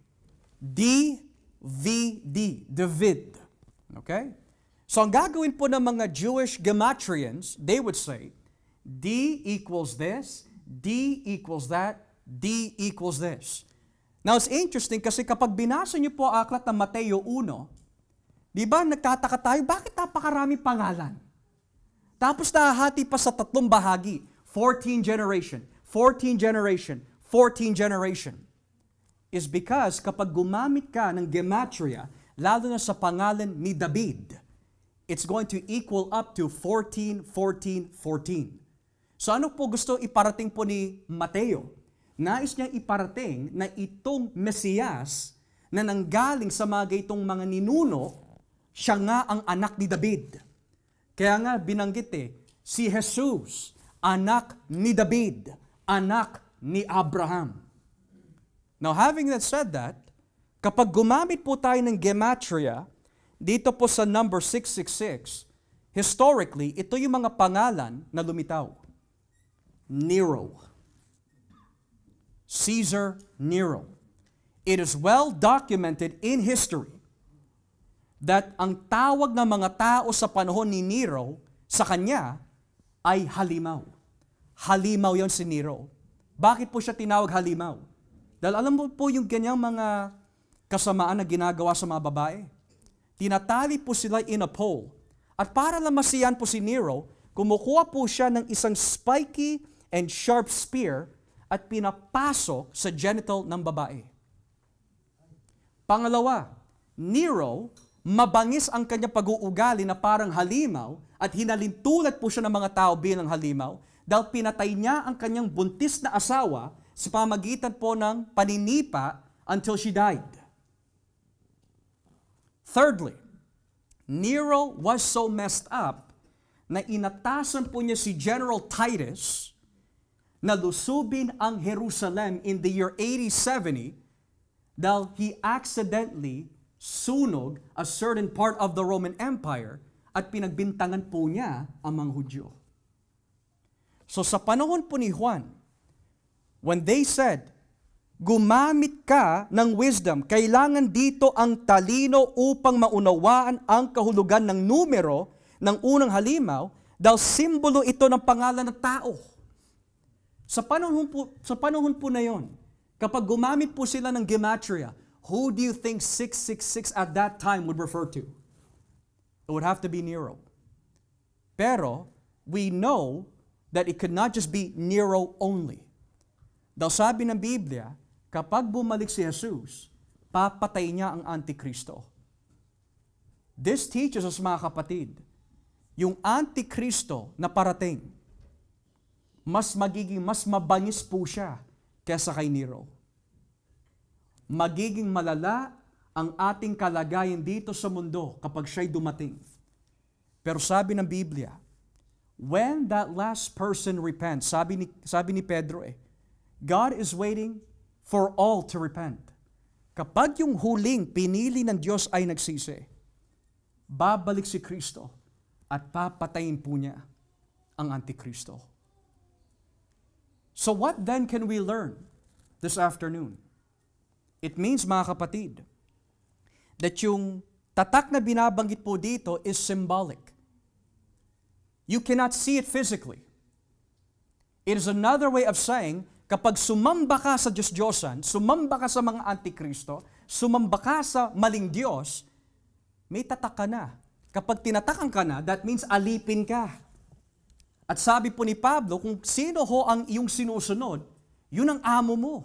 D-V-D. David. Okay? So ang gagawin po ng mga Jewish gematrians, they would say, D equals this, D equals that, D equals this. Now it's interesting kasi kapag binasa niyo po ang aklat ng Mateo 1, di ba nagtataka tayo, bakit napakaraming pangalan? Tapos nahahati pa sa 3 bahagi, 14 generation, 14 generation, 14 generation. Is because kapag gumamit ka ng gematria, lalo na sa pangalan ni David, it's going to equal up to 14, 14, 14. So ano po gusto iparating po ni Mateo? nais niyang iparating na itong Mesiyas na nanggaling sa mga gaytong mga ninuno, siya nga ang anak ni David. Kaya nga binanggit si Jesus, anak ni David, anak ni Abraham. Now, having said that, kapag gumamit po tayo ng gematria, dito po sa number 666, historically, ito yung mga pangalan na lumitaw. Nero. Caesar Nero. It is well documented in history that ang tawag ng mga tao sa panahon ni Nero sa kanya ay halimaw. Halimaw yon si Nero. Bakit po siya tinawag halimaw? Dahil alam mo po yung ganyang mga kasamaan na ginagawa sa mga babae. Tinatali po sila in a pole. At para lang masiyan po si Nero, kumukuha po siya ng isang spiky and sharp spear at pinapasok sa genital ng babae. Pangalawa, Nero, mabangis ang kanyang pag-uugali na parang halimaw at hinalintulad po siya ng mga tao bilang halimaw dahil pinatay niya ang kanyang buntis na asawa sa pamagitan po ng paninipa until she died. Thirdly, Nero was so messed up na inatasan po niya si General Titus na lusubin ang Jerusalem in the year 80-70 dahil he accidentally sunog a certain part of the Roman Empire at pinagbintangan po niya ang mga Hudyo. So sa panahon po ni Juan, when they said, gumamit ka ng wisdom, kailangan dito ang talino upang maunawaan ang kahulugan ng numero ng unang halimaw dahil simbolo ito ng pangalan ng tao. Sa panahon po na yon, kapag gumamit po sila ng gematria, who do you think 666 at that time would refer to? It would have to be Nero. Pero, we know that it could not just be Nero only. Dahil sabi ng Biblia, kapag bumalik si Jesus, papatay niya ang Antikristo. This teaches us, mga kapatid, yung Antikristo na parating, mas mabangis po siya kaysa kay Nero. Magiging malala ang ating kalagayan dito sa mundo kapag siya'y dumating. Pero sabi ng Biblia, when that last person repents, sabi ni Pedro God is waiting for all to repent. Kapag yung huling pinili ng Diyos ay nagsisi, babalik si Kristo at papatayin po niya ang Antikristo. So what then can we learn this afternoon? It means, mga kapatid, that yung tatak na binabanggit po dito is symbolic. You cannot see it physically. It is another way of saying, kapag sumamba ka sa Diyos-Diyosan, sumamba ka sa mga Antikristo, sumamba ka sa maling Diyos, may tatak ka na. Kapag tinatakan ka na, that means alipin ka. At sabi po ni Pablo, kung sino ho ang iyong sinusunod, yun ang amo mo.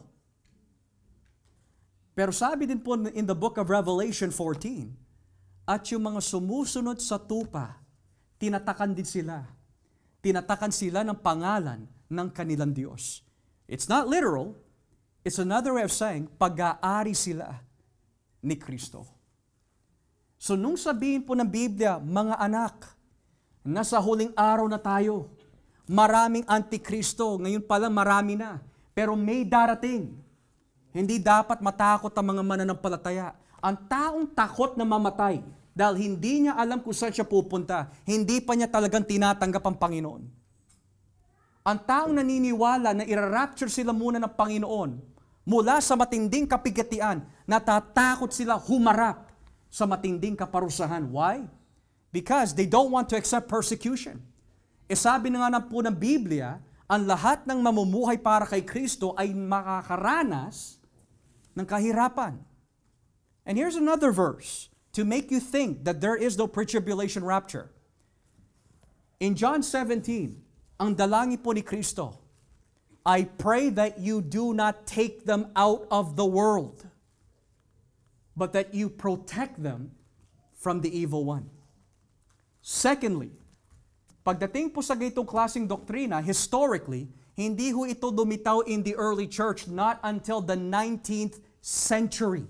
Pero sabi din po in the book of Revelation 14, at yung mga sumusunod sa tupa, tinatakan din sila. Tinatakan sila ng pangalan ng kanilang Diyos. It's not literal. It's another way of saying, pag-aari sila ni Kristo. So nung sabihin po ng Biblia, mga anak, nasa huling araw na tayo, maraming Antikristo, ngayon pala marami na, pero may darating. Hindi dapat matakot ang mga mananampalataya. Ang taong takot na mamatay, dahil hindi niya alam kung saan siya pupunta, hindi pa niya talagang tinatanggap ang Panginoon. Ang taong naniniwala na ira-rapture sila muna ng Panginoon mula sa matinding kapigatian, natatakot sila humarap sa matinding kaparusahan. Why? Because they don't want to accept persecution. Sabi na nga po ng Biblia, ang lahat ng mamumuhay para kay Kristo ay makakaranas ng kahirapan. And here's another verse to make you think that there is no pre-tribulation rapture. In John 17, ang dalangin po ni Kristo, I pray that you do not take them out of the world, but that you protect them from the evil one. Secondly, pagdating po sa ganitong klaseng doktrina, historically, Hindi ho ito lumitaw in the early church, not until the 19th century.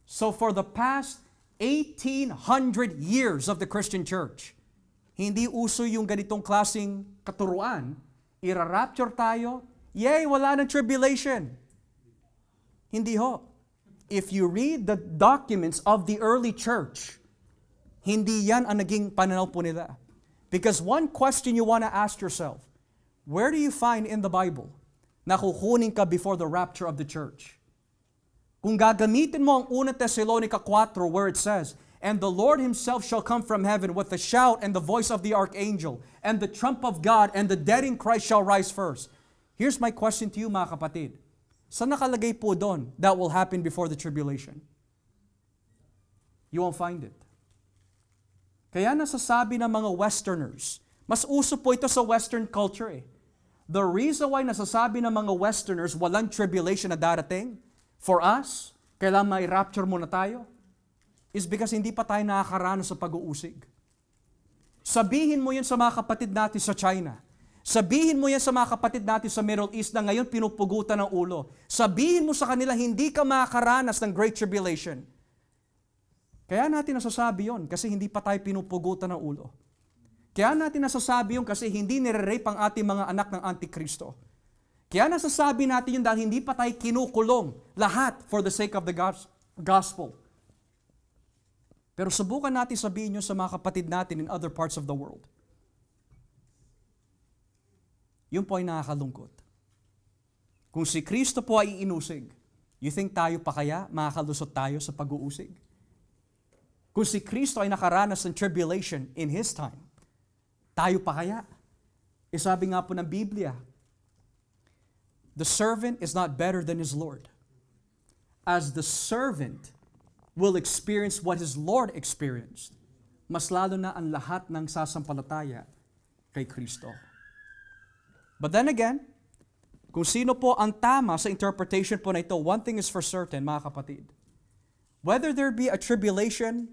So for the past 1800 years of the Christian church, hindi uso yung ganitong klaseng katuruan. Ira-rapture tayo, yay, wala ng tribulation. Hindi ho. If you read the documents of the early church, hindi yan ang naging pananaw po nila. Because one question you want to ask yourself, where do you find in the Bible na kukunin ka before the rapture of the church? Kung gagamitin mo ang 1 Thessalonica 4 where it says, and the Lord Himself shall come from heaven with a shout and the voice of the archangel and the trump of God, and the dead in Christ shall rise first. Here's my question to you, mga kapatid. Saan nakalagay po doon that will happen before the tribulation? You won't find it. Kaya nasasabi ng mga Westerners, mas uso po ito sa Western culture eh. The reason why nasasabi ng mga Westerners walang tribulation na darating, for us, kailangan may rapture muna tayo, is because hindi pa tayo nakakaranas sa pag-uusig. Sabihin mo yan sa mga kapatid natin sa China. Sabihin mo yan sa mga kapatid natin sa Middle East na ngayon pinupugutan ng ulo. Sabihin mo sa kanila, hindi ka makakaranas ng Great Tribulation. Kaya natin nasasabi yon kasi hindi pa tayo pinupugutan ng ulo. Kaya natin nasasabi yun kasi hindi nire-rape ang ating mga anak ng Antikristo. Kaya nasasabi natin yun dahil hindi pa tayo kinukulong lahat for the sake of the gospel. Pero subukan natin sabihin yun sa mga kapatid natin in other parts of the world. Yun po ay nakakalungkot. Kung si Kristo po ay inusig, you think tayo pa kaya makakalusot tayo sa pag-uusig? Kung si Kristo ay nakaranas ng tribulation in His time, tayo pa kaya? Sabi nga po ng Biblia, the servant is not better than his Lord. As the servant will experience what his Lord experienced, mas lalo na ang lahat ng sasampalataya kay Kristo. But then again, kung sino po ang tama sa interpretation po na ito, one thing is for certain, mga kapatid. Whether there be a tribulation,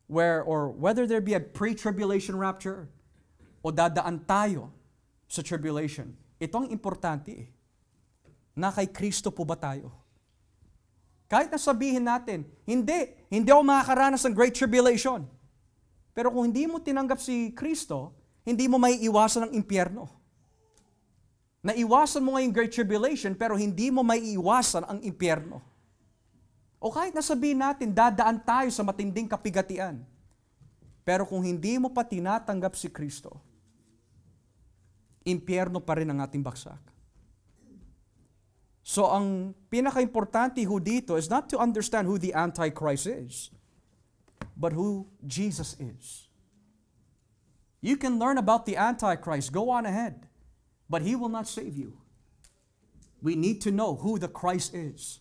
or whether there be a pre-tribulation rapture, o dadaan tayo sa tribulation, ito ang importante eh. Na kay Kristo po ba tayo? Kahit na sabihin natin, hindi ako makakaranas ng Great Tribulation. Pero kung hindi mo tinanggap si Kristo, hindi mo maiiwasan ang impyerno. Naiwasan mo ngayong Great Tribulation, pero hindi mo maiiwasan ang impyerno. O kahit nasabihin natin, dadaan tayo sa matinding kapigatian. Pero kung hindi mo pa tinatanggap si Kristo, impyerno pa rin ang ating baksak. So ang pinaka-importante ho dito is not to understand who the Antichrist is, but who Jesus is. You can learn about the Antichrist, go on ahead, but he will not save you. We need to know who the Christ is.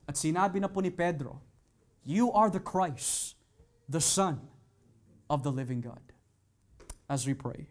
At sinabi na po ni Pedro, you are the Christ, the Son of the living God. As we pray.